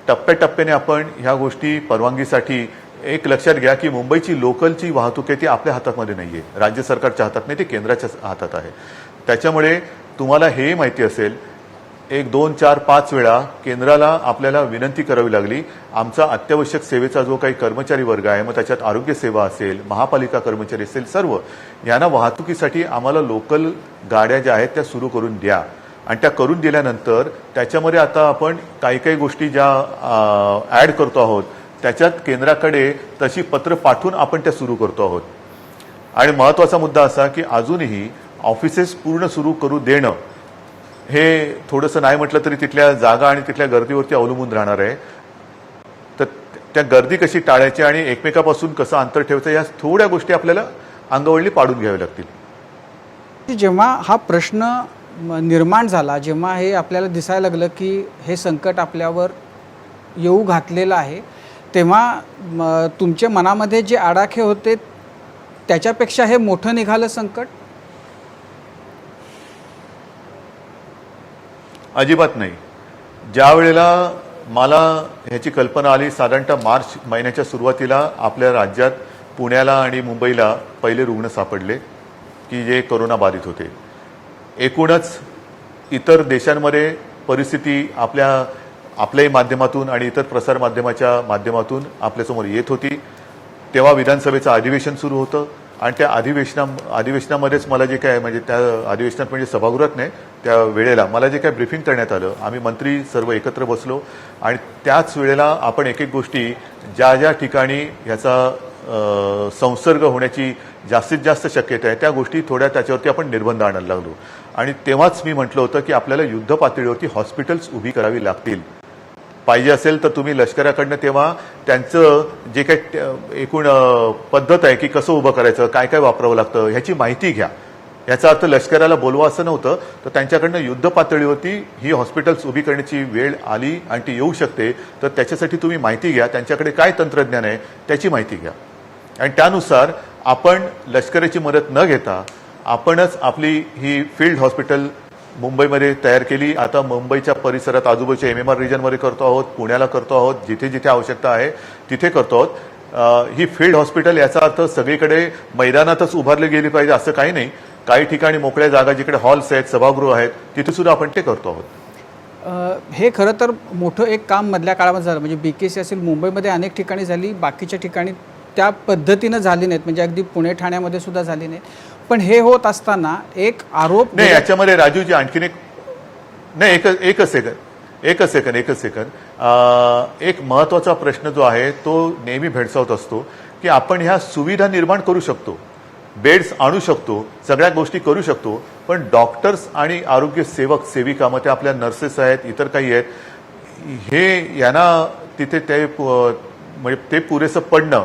Speaker 3: टप्प्याटप्प्याने आपण ह्या गोष्टी परवानगीसाठी एक लक्षात घ्या की मुंबईची लोकलची वाहतूक आहे ती आपल्या हातामध्ये नाहीये, राज्य सरकारच्या हातात नाही, ती केंद्राच्या हातात आहे. त्याच्यामुळे तुम्हाला हे माहिती असेल 1, 2, 4, 5 वेळा केंद्राला आपल्याला विनंती करावी लागली. आमचा अत्यावश्यक सेवेचा जो काही कर्मचारी वर्ग आहे, मग त्याच्यात आरोग्य सेवा असेल, महापालिका कर्मचारी असेल, सर्व यांना वाहतुकीसाठी आम्हाला लोकल गाड्या ज्या आहेत त्या सुरू करून द्या. आणि त्या करून दिल्यानंतर त्याच्यामध्ये आता आपण काही काही गोष्टी ज्या ॲड करतो आहोत त्याच्यात केंद्राकडे तशी पत्र पाठवून आपण त्या सुरू करतो आहोत. आणि महत्त्वाचा मुद्दा असा की अजूनही ऑफिसेस पूर्ण सुरू करू देणं हे थोडंसं नाही म्हटलं तरी तिथल्या जागा आणि तिथल्या गर्दीवरती अवलंबून राहणार आहे. तर त्या गर्दी कशी टाळायची आणि एकमेकापासून कसं अंतर ठेवायचं या थोड्या गोष्टी आपल्याला अंगवळणी पाडून घ्याव्या लागतील.
Speaker 2: जेव्हा हा प्रश्न निर्माण झाला, जेव्हा हे आपल्याला दिसायला लागलं की हे संकट आपल्यावर येऊ घातलेलं आहे, तेव्हा तुमच्या मनामध्ये जे आडाखे होते त्याच्यापेक्षा हे मोठं निघालं संकट?
Speaker 3: अजिबात नाही. ज्या वेळेला मला ह्याची कल्पना आली साधारणतः मार्च महिन्याच्या सुरुवातीला आपल्या राज्यात पुण्याला आणि मुंबईला पहिले रुग्ण सापडले की जे कोरोना बाधित होते. एकूणच इतर देशांमध्ये परिस्थिती आपल्याही माध्यमातून आणि इतर प्रसार माध्यमाच्या माध्यमातून आपल्यासमोर येत होती. तेव्हा विधानसभेचं अधिवेशन सुरू होतं आणि त्या अधिवेशनामध्येच मला जे काय म्हणजे त्या अधिवेशनात म्हणजे सभागृहात नाही त्या वेळेला मला जे काय ब्रीफिंग करण्यात आलं, आम्ही मंत्री सर्व एकत्र बसलो आणि त्याच वेळेला आपण एक एक गोष्टी ज्या ठिकाणी ह्याचा संसर्ग होण्याची जास्तीत जास्त शक्यता आहे त्या गोष्टी थोड्या त्याच्यावरती आपण निर्बंध आणायला लागलो. आणि तेव्हाच मी म्हटलं होतं की आपल्याला युद्ध पातळीवरती हॉस्पिटल्स उभी करावी लागतील. पाहिजे असेल तर तुम्ही लष्कराकडनं तेव्हा त्यांचं जे काही एकूण पद्धत आहे की कसं उभं करायचं, काय काय वापरावं लागतं ह्याची माहिती घ्या. याचा अर्थ लष्कराला बोलवा असं नव्हतं, तर त्यांच्याकडनं युद्ध पातळीवरती ही हॉस्पिटल्स उभी करण्याची वेळ आली आणि ती येऊ शकते. तर त्याच्यासाठी तुम्ही माहिती घ्या, त्यांच्याकडे काय तंत्रज्ञान आहे त्याची माहिती घ्या आणि त्यानुसार आपण लष्कराची मदत न घेता आपणच आपली ही फील्ड हॉस्पिटल मुंबईमध्ये तयार केली. आता मुंबईच्या परिसरात आजूबाजूच्या MMR रिजनमध्ये करतो आहोत, पुण्याला करतो आहोत, जिथे जिथे आवश्यकता आहे तिथे करतो आहोत. ही फील्ड हॉस्पिटल याचा अर्थ सगळीकडे मैदानातच उभारली गेली पाहिजे असं काही नाही. काही ठिकाणी मोकळ्या जागा जिकडे हॉल्स आहेत, सभागृह आहेत तिथे सुद्धा आपण ते करतो आहोत.
Speaker 2: हे खरं तर मोठं एक काम मधल्या काळामध्ये झालं. म्हणजे BKC असेल मुंबईमध्ये अनेक ठिकाणी झाली, बाकीच्या ठिकाणी त्या पद्धतीनं झाली नाहीत, म्हणजे अगदी पुणे ठाण्यामध्ये सुद्धा झाली नाहीत. पण हे होत असताना एक आरोप
Speaker 3: नाही याच्यामध्ये राजूजी आणखीन एकच सेकंद एक महत्वाचा प्रश्न जो आहे तो नेहमी भेडसावत असतो की आपण ह्या सुविधा निर्माण करू शकतो, बेड्स आणू शकतो, सगळ्या गोष्टी करू शकतो, पण डॉक्टर्स आणि आरोग्य सेवक सेविका मग ते आपल्या नर्सेस आहेत इतर काही आहेत हे यांना तिथे म्हणजे ते पुरेसं पडणं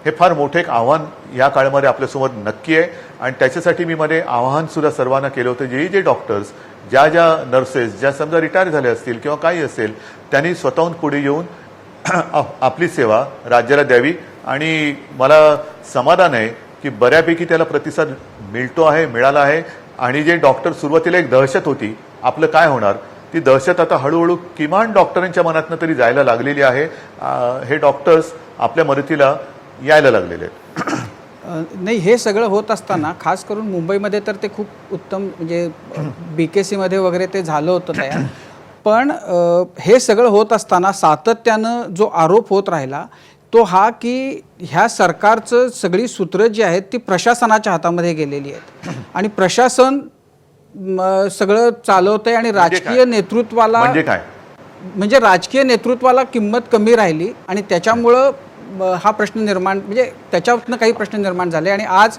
Speaker 3: हे फार मोठं एक आव्हान या काळामध्ये आपल्यासमोर नक्की आहे. आणि त्याच्यासाठी मी मध्ये आवाहन सुद्धा सर्वांना केलं होतं, जे डॉक्टर्स ज्या नर्सेस ज्या समजा रिटायर झाले असतील किंवा काही असेल त्यांनी स्वतःहून पुढे येऊन आपली सेवा राज्याला द्यावी. आणि मला समाधान आहे की बऱ्यापैकी त्याला प्रतिसाद मिळाला आहे. आणि जे डॉक्टर सुरुवातीला एक दहशत होती आपलं काय होणार, ती दहशत आता हळूहळू किमान डॉक्टरांच्या मनातनं तरी जायला लागलेली आहे. हे डॉक्टर्स आपल्या मदतीला यायला लागलेले आहेत.
Speaker 2: नाही, हे सगळं होत असताना खास करून मुंबईमध्ये तर ते खूप उत्तम म्हणजे BKC मध्ये वगैरे ते झालं होतं तयार. पण हे सगळं होत असताना सातत्यानं जो आरोप होत राहिला तो हा की ह्या सरकारचं सगळी सूत्र जी आहेत ती प्रशासनाच्या हातामध्ये गेलेली आहेत आणि प्रशासन सगळं चालवतंय आणि राजकीय नेतृत्वाला म्हणजे राजकीय नेतृत्वाला किंमत कमी राहिली आणि त्याच्यामुळं हा प्रश्न निर्माण म्हणजे त्याच्यातनं काही प्रश्न निर्माण झाले. आणि आज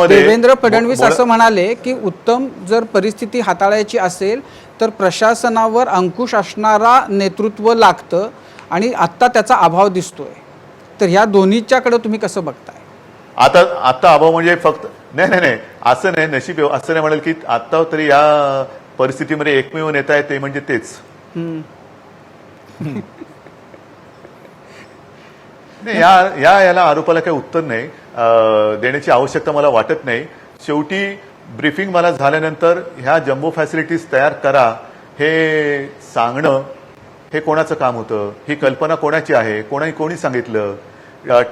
Speaker 2: देवेंद्र फडणवीस असं म्हणाले की उत्तम जर परिस्थिती हाताळायची असेल तर प्रशासनावर अंकुश असणारा नेतृत्व लागतं आणि आत्ता त्याचा अभाव दिसतोय. तर ह्या दोन्हीच्याकडे तुम्ही कसं बघताय?
Speaker 3: आता अभाव म्हणजे फक्त नाही असं नाही, नशीब असं नाही म्हणाल की आता तरी या परिस्थितीमध्ये एकमेव नेता आहे ते म्हणजे तेच नाही. याला आरोपाला काही उत्तर नाही देण्याची आवश्यकता मला वाटत नाही. शेवटी ब्रीफिंग मला झाल्यानंतर ह्या जम्बो फॅसिलिटीज तयार करा हे सांगणं हे कोणाचं काम होतं, ही कल्पना कोणाची आहे, कोणी सांगितलं,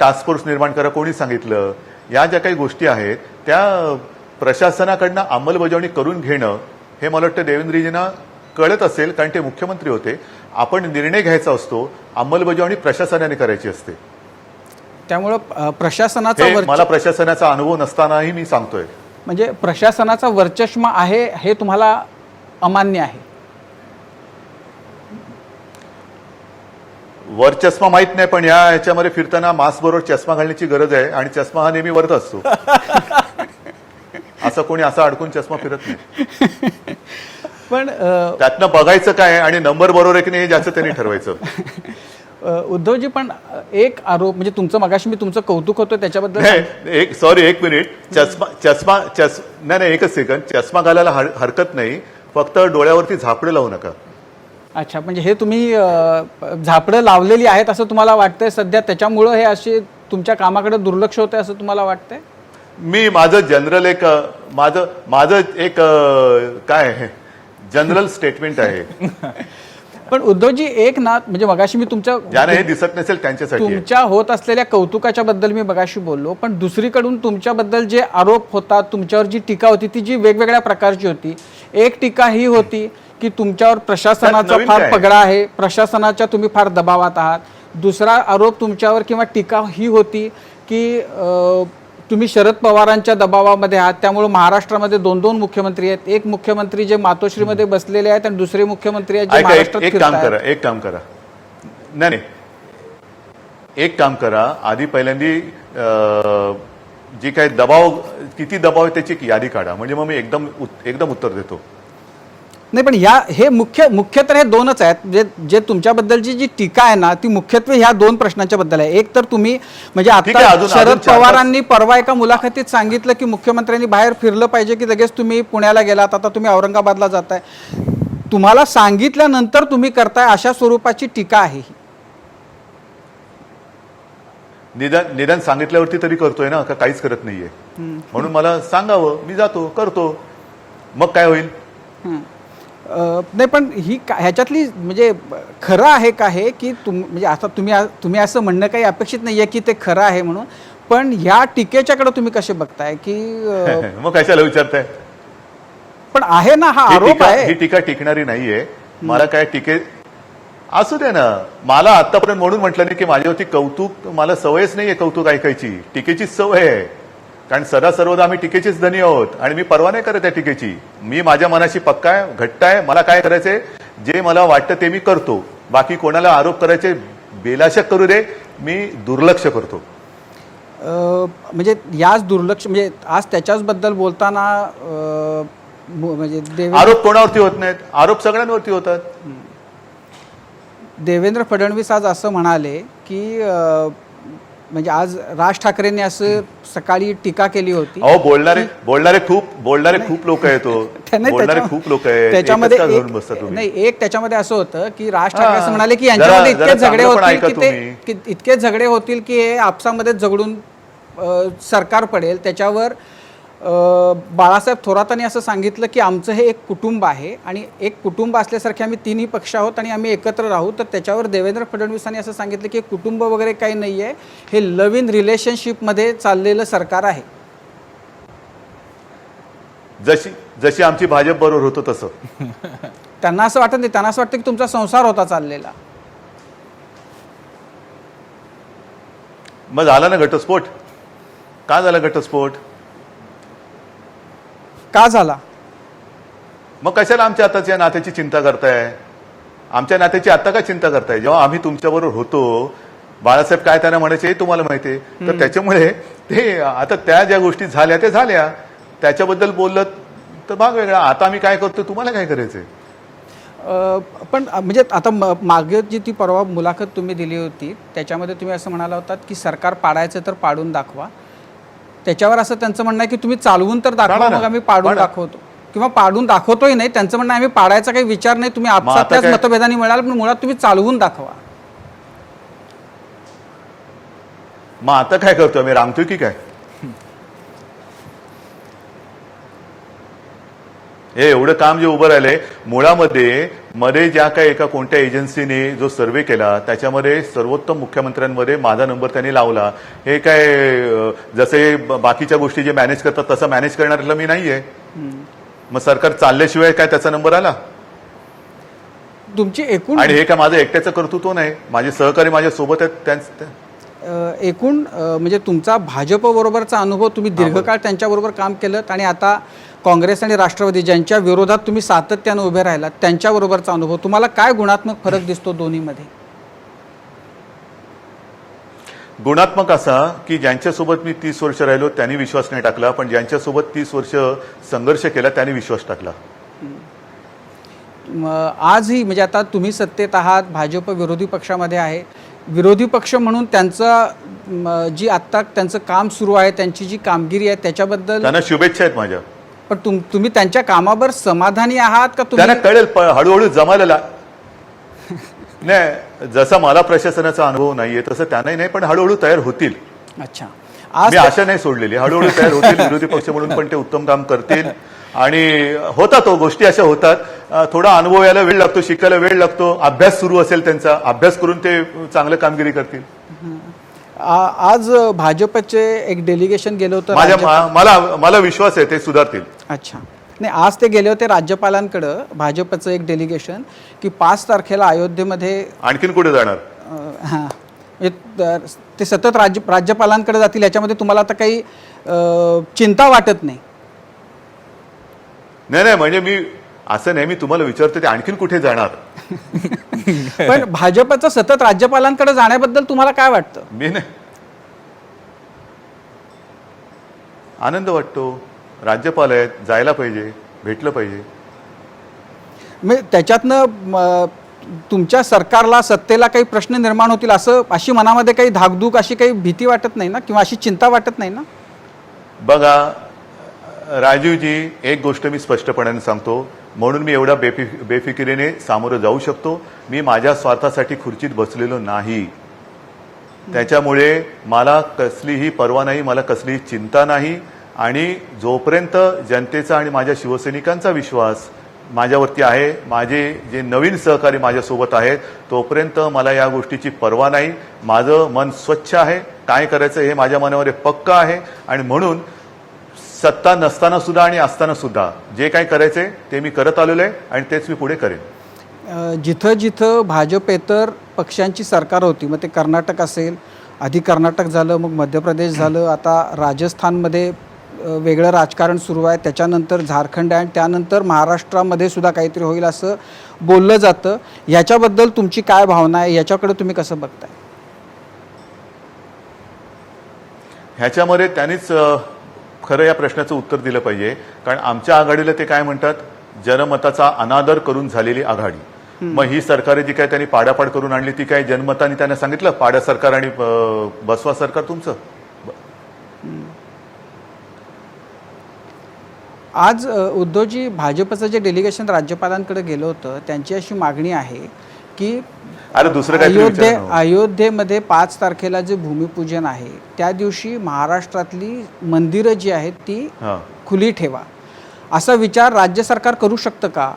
Speaker 3: टास्क फोर्स निर्माण करा कोणी सांगितलं, या ज्या काही गोष्टी आहेत त्या प्रशासनाकडनं अंमलबजावणी करून घेणं हे मला वाटतं देवेंद्रजींना कळत असेल कारण ते मुख्यमंत्री होते. आपण निर्णय घ्यायचा असतो, अंमलबजावणी प्रशासनाने करायची असते.
Speaker 2: त्यामुळं प्रशासनाचा
Speaker 3: मला प्रशासनाचा अनुभव नसतानाही मी सांगतोय
Speaker 2: म्हणजे प्रशासनाचा वर्चस्व आहे हे तुम्हाला अमान्य आहे?
Speaker 3: वर चष्मा माहित नाही, पण ह्याच्यामध्ये फिरताना मास्क बरोबर चष्मा घालण्याची गरज आहे आणि चष्मा हा नेहमी वरत असतो. असं कोणी असा अडकून चष्मा फिरत नाही.
Speaker 2: पण
Speaker 3: त्यातनं बघायचं काय आणि नंबर बरोबर आहे की नाही हे ज्याचं त्यांनी ठरवायचं.
Speaker 2: उद्धवजी, पण एक आरोप म्हणजे तुमचं, मगाशी मी तुमचं कौतुक होतं त्याच्याबद्दल
Speaker 3: नाही, एक मिनिट. नाही एकच सेकंद. चष्मा घालायला हरकत नाही, फक्त डोळ्यावरती झापडं लावू नका.
Speaker 2: अच्छा, म्हणजे हे तुम्ही झापडं लावलेली आहेत असं तुम्हाला वाटतंय सध्या, त्याच्यामुळं हे असे तुमच्या कामाकडे दुर्लक्ष होतंय असं तुम्हाला वाटतंय?
Speaker 3: मी माझं जनरल एक माझं एक काय जनरल स्टेटमेंट आहे.
Speaker 2: पण उद्धवजी, एक ना म्हणजे मगाशी मी
Speaker 3: ज्यांना हे दिसत नसेल त्यांच्यासाठी
Speaker 2: तुमच्या होत असलेल्या कौतुकाच्या बद्दल मी मगाशी बोललो, पण दुसरीकडून तुमच्याबद्दल जे आरोप होता, तुमच्यावर जी टीका होती ती जी वेगवेगळ्या प्रकारची होती. एक टीका ही होती की तुमच्यावर प्रशासनाचा फार पगडा आहे, प्रशासनाच्या तुम्ही फार दबावात आहात. दुसरा आरोप तुमच्यावर किंवा टीका ही होती की तुम्ही शरद पवारांच्या दबावामध्ये आहात, त्यामुळे महाराष्ट्रामध्ये 2 मुख्यमंत्री आहेत. एक मुख्यमंत्री जे मातोश्रीमध्ये बसलेले आहेत आणि दुसरे मुख्यमंत्री आहेत जे महाराष्ट्रात फिरतायत.
Speaker 3: एक काम करा. नाही, एक काम करा. आधी पहिल्यांदी जी काही दबाव, किती दबाव आहे त्याची एक यादी काढा, म्हणजे मग मी एकदम उत्तर देतो.
Speaker 2: नाही, पण हे मुख्य तर हे 2च आहेत. जे तुमच्याबद्दलची जी टीका आहे ना ती मुख्यत्वे ह्या 2 प्रश्नांच्या बद्दल आहे. एक तर तुम्ही म्हणजे आता शरद पवारांनी परवा एका मुलाखतीत सांगितलं की मुख्यमंत्र्यांनी बाहेर फिरलं पाहिजे की लगेच तुम्ही पुण्याला गेलात, आता तुम्ही औरंगाबादला जाताय. तुम्हाला सांगितल्यानंतर तुम्ही करताय अशा स्वरूपाची टीका आहे ही.
Speaker 3: निदान सांगितल्यावरती तरी करतोय ना, का काहीच करत नाहीये. म्हणून मला सांगावं, मी जातो करतो, मग काय होईल.
Speaker 2: नाही, पण ही ह्याच्यातली म्हणजे खरं आहे का हे की म्हणजे आता तुम्ही असं म्हणणं काही अपेक्षित नाहीये की ते खरं आहे म्हणून, पण ह्या टीकेच्याकडे तुम्ही कसे बघताय की
Speaker 3: मग कशाला विचारताय.
Speaker 2: पण आहे ना, हा आरोप आहे.
Speaker 3: ही टीका टिकणारी नाहीये. मला काय टीके असू दे ना. मला आतापर्यंत म्हणून म्हटलं नाही की माझ्यावरती कौतुक, मला सवयच नाहीये कौतुक ऐकायची, टीकेचीच सवय आहे. कारण सर्वदा आम्ही टीकेचीच धनी आहोत आणि मी परवा नाही करत आहे टीकेची. मी माझ्या मनाशी पक्का आहे, घट्ट आहे. मला काय करायचंय, जे मला वाटतं ते मी करतो. बाकी कोणाला आरोप करायचे बेलाशक करू दे, मी दुर्लक्ष करतो.
Speaker 2: म्हणजे याच दुर्लक्ष म्हणजे आज त्याच्याच बद्दल बोलताना म्हणजे
Speaker 3: आरोप कोणावरती होत नाहीत, आरोप सगळ्यांवरती होतात.
Speaker 2: देवेंद्र फडणवीस आज असं म्हणाले की म्हणजे आज राज ठाकरेंनी असं सकाळी टीका केली होती.
Speaker 3: अहो, बोलणारे खूप लोक आहेत. बोलणारे खूप लोक आहेत.
Speaker 2: त्याच्यामध्ये नाही, एक त्याच्यामध्ये असं होतं की राज ठाकरे असं म्हणाले की यांच्यामध्ये इतके झगडे होतील की हे आपसामध्ये झगडून सरकार पडेल. त्याच्यावर बाळासाहेब थोरातांनी असं सांगितलं की आमचं हे एक कुटुंब आहे आणि एक कुटुंब असल्यासारखे आम्ही 3ही पक्ष आहोत आणि आम्ही एकत्र राहू. तर त्याच्यावर देवेंद्र फडणवीसांनी असं सांगितलं की कुटुंब वगैरे काही नाही आहे, हे लव्ह इन रिलेशनशिपमध्ये चाललेलं सरकार आहे.
Speaker 3: जशी आमची भाजप बरोबर होतो तसं
Speaker 2: त्यांना असं वाटत नाही. त्यांना असं वाटतं की तुमचा संसार होता चाललेला.
Speaker 3: मग झाला ना घटस्फोट. का झाला घटस्फोट,
Speaker 2: का झाला.
Speaker 3: मग कशाला आमच्या आताच्या नात्याची चिंता करताय. आमच्या नात्याची आता काय चिंता करताय. जेव्हा आम्ही तुमच्याबरोबर होतो, बाळासाहेब काय त्यांना म्हणायचे हे तुम्हाला माहिती आहे. तर त्याच्यामुळे ते आता त्या ज्या गोष्टी झाल्या त्या झाल्या, त्याच्याबद्दल बोललं तर भाग वेगळा. आता आम्ही काय करतो, तुम्हाला काय करायचंय.
Speaker 2: पण म्हणजे आता मागे जी ती परवा मुलाखत तुम्ही दिली होती त्याच्यामध्ये तुम्ही असं म्हणाला होतात की सरकार पाडायचं तर पाडून दाखवा. त्याच्यावर असं त्यांचं म्हणणं आहे की तुम्ही चालवून तर दाखवा, मग आम्ही पाडून दाखवतो किंवा पाडून दाखवतोय नाही. त्यांचं म्हणणं आम्ही पाडायचा काही विचार नाही, तुम्ही आपसात त्याच मतभेदाने मिळाल, पण मुळात तुम्ही चालवून दाखवा.
Speaker 3: मग आता काय करतोय, आम्ही रांगतोय की काय. हे एवढं काम जे उभं राहिलंय, मुळामध्ये ज्या काही एका कोणत्या एजन्सीने जो सर्व्हे केला त्याच्यामध्ये सर्वोत्तम मुख्यमंत्र्यांमध्ये माझा नंबर त्यांनी लावला. हे काय जसे बाकीच्या गोष्टी जे मॅनेज करतात तसं मॅनेज करणाऱ्याला मी नाहीये. मग सरकार चालल्याशिवाय काय त्याचा नंबर आला.
Speaker 2: तुमची एकूण
Speaker 3: आणि हे काय माझं एकट्याचं कर्तृत्व नाही, माझे सहकारी माझ्या सोबत आहेत.
Speaker 2: एकूण म्हणजे तुमचा भाजपबरोबरचा अनुभव, तुम्ही दीर्घकाळ त्यांच्याबरोबर काम केलं आणि आता काँग्रेस आणि राष्ट्रवादी ज्यांच्या विरोधात तुम्ही सातत्यानं उभे राहिलात त्यांच्याबरोबरचा अनुभव, तुम्हाला काय गुणात्मक फरक दिसतो दोन्हीमध्ये?
Speaker 3: गुणात्मक असा की ज्यांच्यासोबत मी 30 वर्ष राहिलो त्यांनी विश्वास नाही टाकला, पण ज्यांच्यासोबत 30 वर्ष संघर्ष केला त्यांनी विश्वास टाकला.
Speaker 2: आजही म्हणजे आता तुम्ही सत्तेत आहात, भाजप विरोधी पक्षामध्ये आहे, विरोधी पक्ष म्हणून त्यांचा जी आत्ता त्यांचं काम सुरू आहे, त्यांची जी कामगिरी आहे त्याच्याबद्दल
Speaker 3: त्यांना शुभेच्छा आहेत माझ्या.
Speaker 2: पण तुम्ही त्यांच्या कामावर समाधानी आहात का?
Speaker 3: त्यांना कळेल हळूहळू जमायला नाही. जसा मला प्रशासनाचा अनुभव नाहीये तसं त्यांनाही नाही, पण हळूहळू तयार होतील.
Speaker 2: अच्छा, आज
Speaker 3: मी आशा नाही सोडलेली, हळूहळू तयार होतील. विरोधी पक्ष म्हणून पण ते उत्तम काम करतील आणि होतात गोष्टी अशा होतात. थोडा अनुभव यायला वेळ लागतो, शिकायला वेळ लागतो. अभ्यास सुरू असेल त्यांचा, अभ्यास करून ते चांगलं कामगिरी करतील.
Speaker 2: आज भाजपचे एक डेलिगेशन गेलं होतं
Speaker 3: मला विश्वास आहे ते सुधारतील.
Speaker 2: अच्छा, नाही, आज ते गेले होते राज्यपालांकडं, भाजपचं एक डेलिगेशन, की 5 तारखेला अयोध्येमध्ये
Speaker 3: आणखीन कुठे जाणार?
Speaker 2: ते सतत राज्यपालांकडे जातील, याच्यामध्ये तुम्हाला आता काही चिंता वाटत नाही?
Speaker 3: नाही, म्हणजे मी असं नाही, मी तुम्हाला विचारतो ते आणखीन कुठे जाणार.
Speaker 2: पण भाजपचं सतत राज्यपालांकडे जाण्याबद्दल तुम्हाला काय वाटतं?
Speaker 3: मी नाही, आनंद वाटतो. राज्यपाल आहेत, जायला पाहिजे, भेटलं पाहिजे.
Speaker 2: म्हणजे त्याच्यातनं तुमच्या सरकारला, सत्तेला काही प्रश्न निर्माण होतील अशी मनामध्ये काही धाकधूक, अशी काही भीती वाटत नाही ना, किंवा अशी चिंता वाटत नाही ना?
Speaker 3: बघा राजीवजी, एक गोष्ट मी स्पष्टपणाने सांगतो, म्हणून मी एवढा बेफिकिरीने सामोरं जाऊ शकतो. मी माझ्या स्वार्थासाठी खुर्चीत बसलेलो नाही. त्याच्यामुळे मला कसलीही पर्वा नाही, मला कसलीही चिंता नाही. आणि जोपर्यंत जनतेचा आणि माझ्या शिवसैनिकांचा विश्वास माझ्यावरती आहे, माझे जे नवीन सहकारी माझ्यासोबत आहेत, तोपर्यंत मला या गोष्टीची पर्वा नाही. माझं मन स्वच्छ आहे, काय करायचं हे माझ्या मनावर पक्का आहे. आणि म्हणून सत्ता नसताना सुद्धा आणि असताना सुद्धा जे काही करायचंय ते मी करत आलेलो आहे आणि तेच मी पुढे करेन.
Speaker 2: जिथं जिथं भाजपेतर पक्षांची सरकार होती, मग ते कर्नाटक असेल, आधी कर्नाटक झालं, मग मध्य प्रदेश झालं, आता राजस्थानमध्ये वेगळं राजकारण सुरू आहे, त्याच्यानंतर झारखंड आहे, आणि त्यानंतर महाराष्ट्रामध्ये सुद्धा काहीतरी होईल असं बोललं जातं. याच्याबद्दल तुमची काय भावना आहे? याच्याकडे तुम्ही कसं बघताय?
Speaker 3: ह्याच्यामध्ये त्यांनीच खरं या प्रश्नाचं उत्तर दिलं पाहिजे. कारण आमच्या आघाडीला ते काय म्हणतात, जनमताचा अनादर करून झालेली आघाडी. मग ही सरकार जी काय त्यांनी पाडापाड करून आणली, ती काय जनमताने त्यांना सांगितलं पाडा सरकार आणि बसवा सरकार तुमचं?
Speaker 2: आज उद्धवजी, भाजपचं जे डेलिगेशन राज्यपालांकडे गेलं होतं, त्यांची अशी मागणी आहे की
Speaker 3: अरे दुसरं काय,
Speaker 2: अयोध्येमध्ये 5 तारखेला जे भूमिपूजन आहे त्या दिवशी महाराष्ट्रातली मंदिरं जी आहेत ती खुली ठेवा, असा विचार राज्य सरकार करू शकतं का?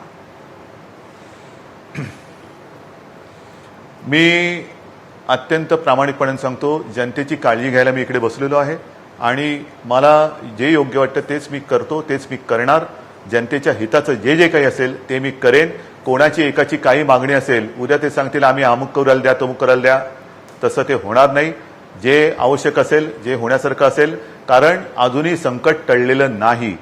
Speaker 3: मी अत्यंत प्रामाणिकपणे सांगतो, जनतेची काळजी घ्यायला मी इकडे बसलेलो आहे आणि मला जे योग्य वाटतं तेच मी करतो, तेच मी करणार. जनतेच्या हिताचं जे जे काही असेल ते मी करेन. कोणाची एकाची काही मागणी असेल, उद्या ते सांगतील आम्ही अमुक करायला द्या, तमुक करायला द्या, तसं ते होणार नाही. जे आवश्यक असेल, जे होण्यासारखं असेल, कारण अजूनही संकट टळलेलं नाही.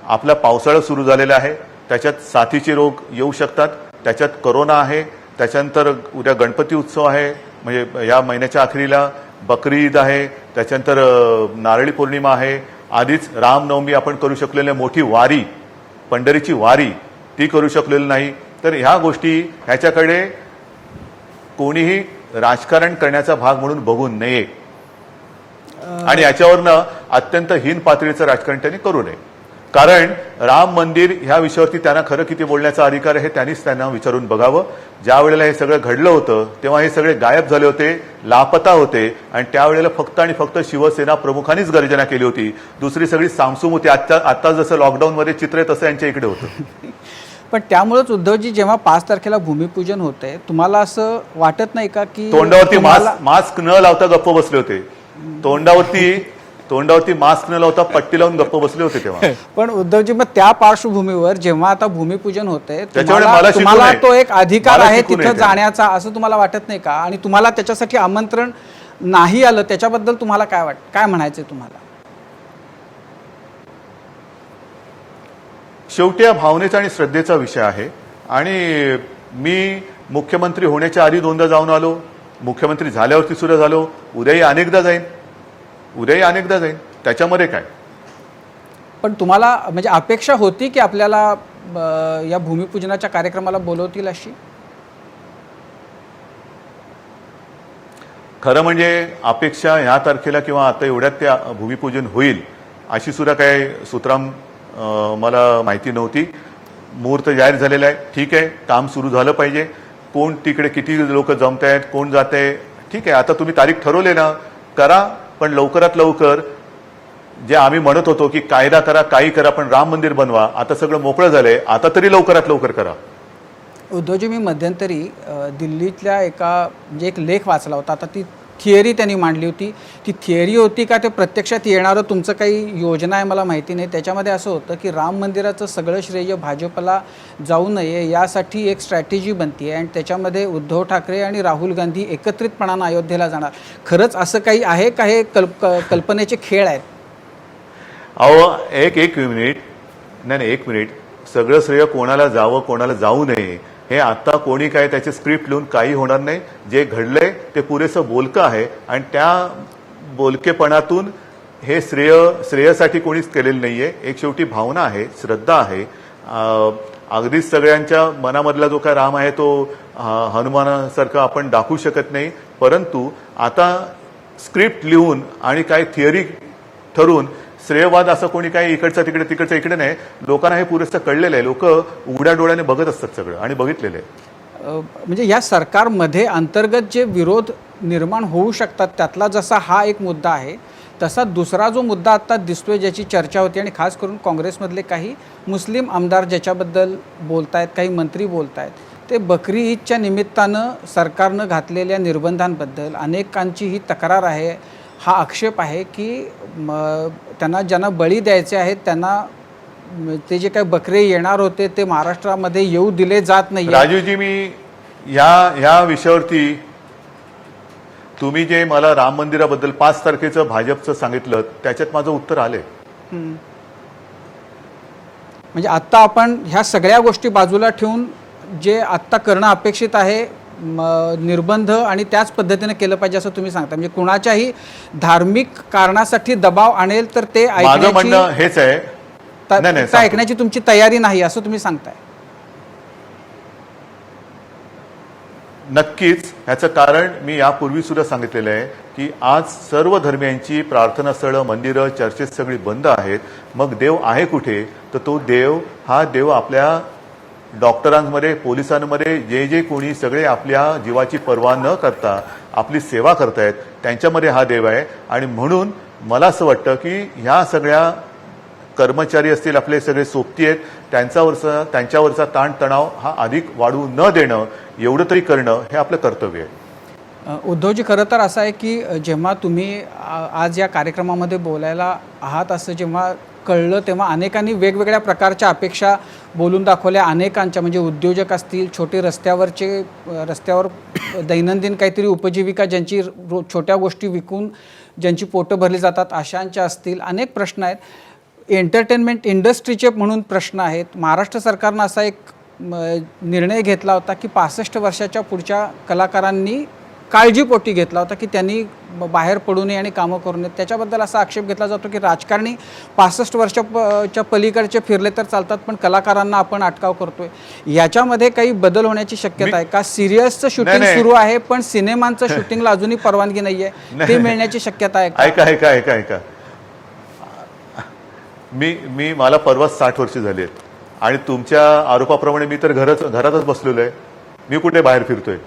Speaker 3: आपला पावसाळा सुरू झालेला आहे, त्याच्यात साथीचे रोग येऊ शकतात, त्याच्यात कोरोना आहे, त्याच्यानंतर उद्या गणपती उत्सव आहे, म्हणजे या महिन्याच्या अखेरीला बकरी ईद आहे, त्याच्यानंतर नारळी पौर्णिमा आहे, आधीच रामनवमी आपण करू शकलेली मोठी वारी, पंढरीची वारी, ती करू शकलेली नाही. तर ह्या गोष्टी, ह्याच्याकडे कोणीही राजकारण करण्याचा भाग म्हणून बघू नये आणि याच्यावरनं अत्यंत हीन पातळीचं राजकारण त्यांनी करू नये. कारण राम मंदिर ह्या विषयावरती त्यांना खरं किती बोलण्याचा अधिकार आहे त्यांनीच त्यांना विचारून बघावं. ज्या वेळेला हे सगळं घडलं होतं तेव्हा हे सगळे गायब झाले होते, लापता होते आणि त्यावेळेला फक्त आणि फक्त शिवसेना प्रमुखांनीच गर्जना केली होती. दुसरी सगळी सामसूम होती. आता जसं लॉकडाऊनमध्ये चित्र आहे तसं यांच्या इकडे होतं.
Speaker 2: पण त्यामुळेच उद्धवजी, जेव्हा 5 तारखेला भूमिपूजन होतंय, तुम्हाला असं वाटत नाही का की
Speaker 3: तोंडावरती मास्क न लावता गप्प बसले होते? तोंडावरती तोंडावरती मास्क न लावता पट्टी लावून गप्प बसले होते तेव्हा.
Speaker 2: पण उद्धवजी, मग त्या पार्श्वभूमीवर जेव्हा आता भूमिपूजन होते,
Speaker 3: त्याच्यामुळे मला शिकू
Speaker 2: तुम्हाला
Speaker 3: नये.
Speaker 2: तो एक अधिकार
Speaker 3: मला
Speaker 2: आहे
Speaker 3: शिकू नये
Speaker 2: तिथं
Speaker 3: त्याला.
Speaker 2: जाण्याचा, असं तुम्हाला वाटत नाही का? आणि तुम्हाला त्याच्यासाठी आमंत्रण नाही आलं, त्याच्याबद्दल तुम्हाला काय म्हणायचंय तुम्हाला?
Speaker 3: शेवटी या भावनेचा आणि श्रद्धेचा विषय आहे. आणि मी मुख्यमंत्री होण्याच्या आधी 2दा जाऊन आलो, मुख्यमंत्री झाल्यावरती सुद्धा झालो, उद्याही अनेकदा जाईन. त्याच्यामध्ये काय?
Speaker 2: पण तुम्हाला म्हणजे अपेक्षा होती की आपल्याला या भूमिपूजनाच्या कार्यक्रमाला बोलवतील अशी?
Speaker 3: खरं म्हणजे अपेक्षा ह्या तारखेला किंवा आता एवढ्यात ते भूमिपूजन होईल अशी सुद्धा काय सूत्राम मला माहिती नव्हती. मुहूर्त जाहीर झालेला आहे, ठीक आहे, काम सुरू झालं पाहिजे. कोण तिकडे किती लोक जमत आहेत, कोण जात आहे, ठीक आहे. आता तुम्ही तारीख ठरवले ना, करा. पण लवकरात लवकर जे आम्ही म्हणत होतो की कायदा करा, काही करा, पण राम मंदिर बनवा, आता सगळं मोकळं झालंय, आता तरी लवकरात लवकर करा.
Speaker 2: उद्धवजी, मी मध्यंतरी दिल्लीतल्या म्हणजे एक लेख वाचला होता. आता ती थिअरी त्यांनी मांडली होती. ती थिअरी होती का ते प्रत्यक्षात येणारं तुमचं काही योजना आहे मला माहिती नाही. त्याच्यामध्ये असं होतं की राम मंदिराचं सगळं श्रेय भाजपला जाऊ नये यासाठी एक स्ट्रॅटेजी बनते आणि त्याच्यामध्ये उद्धव ठाकरे आणि राहुल गांधी एकत्रितपणानं अयोध्येला जाणार. खरंच असं काही आहे का? हे कल्पनेचे खेळ आहेत?
Speaker 3: अहो, एक मिनिट. नाही, एक मिनिट. सगळं श्रेय कोणाला जावं, कोणाला जाऊ नये, हे आता कोणी काय त्याचे स्क्रिप्ट लिहून काही होणार नाही. जे घडलंय ते पुरेसं बोलकं आहे आणि त्या बोलकेपणातून हे श्रेयसाठी कोणीच केलेलं नाहीये. एक शेवटी भावना आहे, श्रद्धा आहे. अगदीच सगळ्यांच्या मनामधला जो काय राम आहे तो हनुमानासारखं आपण दाखवू शकत नाही. परंतु आता स्क्रिप्ट लिहून आणि काय थिअरी ठरवून श्रेयवाद असं कोणी काही इकडचं तिकडचं इकडे नाही. लोकांना हे पुरेसं कळलेलं आहे. लोक उघड्या डोळ्याने बघत असतात सगळं आणि बघितलेलं आहे.
Speaker 2: म्हणजे या सरकारमध्ये अंतर्गत जे विरोध निर्माण होऊ शकतात त्यातला जसा हा एक मुद्दा आहे, तसा दुसरा जो मुद्दा आता दिसतोय, ज्याची चर्चा होती आणि खास करून काँग्रेसमधले काही मुस्लिम आमदार ज्याच्याबद्दल बोलतायत, काही मंत्री बोलतायत, ते बकरी ईदच्या निमित्तानं सरकारनं घातलेल्या निर्बंधांबद्दल अनेकांची ही तक्रार आहे, हा आक्षेप आहे की त्यांना ज्यांना बळी द्यायचे आहेत त्यांना ते जे काही बकरे येणार होते ते महाराष्ट्रामध्ये येऊ दिले जात नाही.
Speaker 3: राजूजी, मी ह्या विषयावरती तुम्ही जे मला राम मंदिराबद्दल 5 तारखेचं भाजपचं सांगितलं त्याच्यात माझं उत्तर आलंय.
Speaker 2: म्हणजे आत्ता आपण ह्या सगळ्या गोष्टी बाजूला ठेवून जे आत्ता करणं अपेक्षित आहे, निर्बंध आणि त्याच पद्धतीने केलं पाहिजे असं तुम्ही सांगता. म्हणजे कुणाच्याही धार्मिक कारणासाठी दबाव आणेल तर ते
Speaker 3: माझं म्हणणं हेच आहे.
Speaker 2: ऐकण्याची तुमची तयारी नाही असं तुम्ही सांगताय.
Speaker 3: नक्कीच. ह्याचं कारण मी यापूर्वी सुद्धा सांगितलेलं आहे की आज सर्व धर्मियांची प्रार्थना स्थळं, मंदिरं, चर्चेस सगळी बंद आहेत. मग देव आहे कुठे? तर तो देव आपल्या डॉक्टरांमध्ये, पोलिसांमध्ये, जे कोणी सगळे आपल्या जीवाची पर्वा न करता आपली सेवा करतायत त्यांच्यामध्ये हा देव आहे. आणि म्हणून मला असं वाटतं की ह्या सगळ्या कर्मचारी असतील, आपले सगळे सोबती आहेत, त्यांच्यावरचा ताणतणाव हा अधिक वाढू न देणं, एवढं तरी करणं हे आपलं कर्तव्य आहे.
Speaker 2: उद्धवजी, खरं तर असं आहे की जेव्हा तुम्ही आज या कार्यक्रमामध्ये बोलायला आहात असं जेव्हा कळलं तेव्हा अनेकांनी प्रकारच्या अपेक्षा बोलून दाखवल्या. अनेकांच्या म्हणजे उद्योजक असतील, छोटे रस्त्यावर दैनंदिन काहीतरी उपजीविका ज्यांची छोट्या गोष्टी विकून ज्यांची पोटं भरली जातात अशांच्या असतील, अनेक प्रश्न आहेत. एंटरटेनमेंट इंडस्ट्रीचे म्हणून प्रश्न आहेत. महाराष्ट्र सरकारनं असा एक निर्णय घेतला होता की 65 वर्षाच्या पुढच्या कलाकारांनी काळजीपोटी घेतला होता की त्यांनी बाहेर पडू नये आणि कामं करू नयेत. त्याच्याबद्दल असा आक्षेप घेतला जातो की राजकारणी 65 वर्षाच्या पलीकडचे फिरले तर चालतात पण कलाकारांना आपण अटकाव करतोय. याच्यामध्ये काही बदल होण्याची शक्यता आहे का? सिरियसचं शूटिंग सुरू आहे पण सिनेमांचं शूटिंगला अजूनही परवानगी नाहीये, ते मिळण्याची शक्यता आहे का?
Speaker 3: ऐका. मला परवा 60 वर्ष झाली आहेत आणि तुमच्या आरोपाप्रमाणे मी तर घरातच बसलेलो आहे. मी कुठे बाहेर फिरतोय?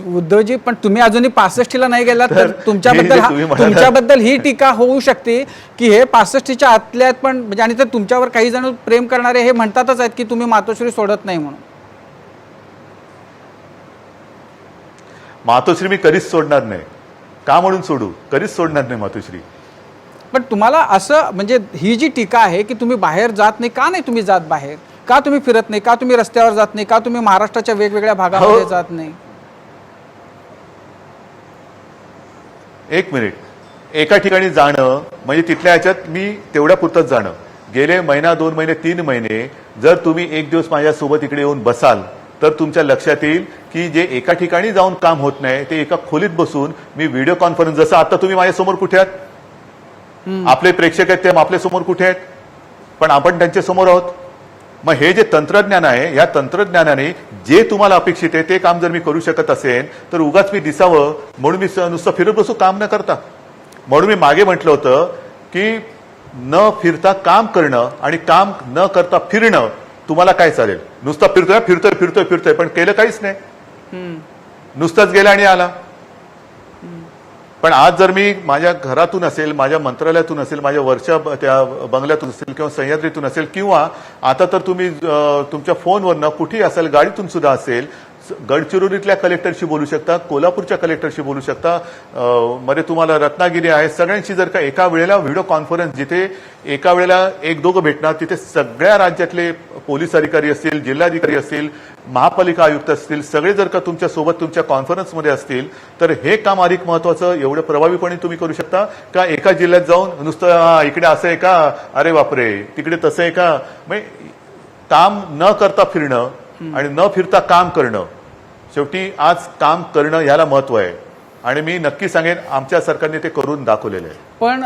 Speaker 2: उद्धवजी, पण तुम्ही अजूनही 65ला नाही गेलात तर तुमच्याबद्दल ही टीका होऊ शकते की हे 65च्या आतल्या आहेत पण म्हणजे, आणि तर तुमच्यावर काही जण प्रेम करणारे हे म्हणतातच आहेत की तुम्ही मातोश्री सोडत नाही म्हणून.
Speaker 3: मातोश्री मी कधीच सोडणार नाही. का म्हणून सोडू? कधीच सोडणार नाही मातोश्री.
Speaker 2: पण तुम्हाला असं म्हणजे ही जी टीका आहे की तुम्ही बाहेर जात नाही, का नाही तुम्ही जात बाहेर? का तुम्ही फिरत नाही? का तुम्ही रस्त्यावर जात नाही? का तुम्ही महाराष्ट्राच्या वेगवेगळ्या भागामध्ये जात नाही?
Speaker 3: एक मिनिट. एका ठिकाणी जाणं म्हणजे तिथल्या ह्याच्यात मी तेवढ्या पुरतंच जाणं. गेले महिना, 2 महिने, 3 महिने जर तुम्ही एक दिवस माझ्यासोबत इकडे येऊन बसाल तर तुमच्या लक्षात येईल की जे एका ठिकाणी जाऊन काम होत नाही ते एका खोलीत बसून मी व्हिडिओ कॉन्फरन्स, जसं आता तुम्ही माझ्यासमोर कुठे आहात, आपले प्रेक्षक आहेत ते आपल्या समोर कुठे आहेत, पण आपण त्यांच्या समोर आहोत. मग हे जे तंत्रज्ञान आहे, या तंत्रज्ञानाने जे तुम्हाला अपेक्षित आहे ते काम जर मी करू शकत असेल तर उगाच मी दिसावं म्हणून मी नुसतं फिरत बसू काम न करता. म्हणून मी मागे म्हटलं होतं की न फिरता काम करणं आणि काम न करता फिरणं तुम्हाला काय चालेल? नुसतं फिरतोय फिरतोय फिरतोय फिरतोय पण केलं काहीच नाही, नुसतंच गेला आणि आला. पण आज जर मी माझ्या घरातून असेल, माझ्या मंत्रालयातून असेल, माझ्या वरच्या त्या बंगल्यातून असेल किंवा सह्याद्रीतून असेल किंवा आता तर तुम्ही तुमच्या फोनवरनं कुठेही असेल, गाडीतून सुद्धा असेल, गडचिरोलीतल्या कलेक्टरशी बोलू शकता, कोल्हापूरच्या कलेक्टरशी बोलू शकता, मध्ये तुम्हाला रत्नागिरी आहे, सगळ्यांशी जर का एका वेळेला व्हिडिओ कॉन्फरन्स, जिथे एका वेळेला 1-2 भेटणार, तिथे सगळ्या राज्यातले पोलीस अधिकारी असतील, जिल्हाधिकारी असतील, महापालिका आयुक्त असतील, सगळे जर का तुमच्या सोबत तुमच्या कॉन्फरन्समध्ये असतील तर हे काम अधिक महत्वाचं एवढं प्रभावीपणे तुम्ही करू शकता का एका जिल्ह्यात जाऊन नुसतं इकडे असं आहे का, अरे बापरे तिकडे तसं आहे का. म्हणजे काम न करता फिरणं आणि न फिरता काम करणं, शेवटी आज काम करणं याला महत्व आहे आणि मी नक्की सांगेन आमच्या सरकारने ते करून दाखवलेलं आहे.
Speaker 2: पण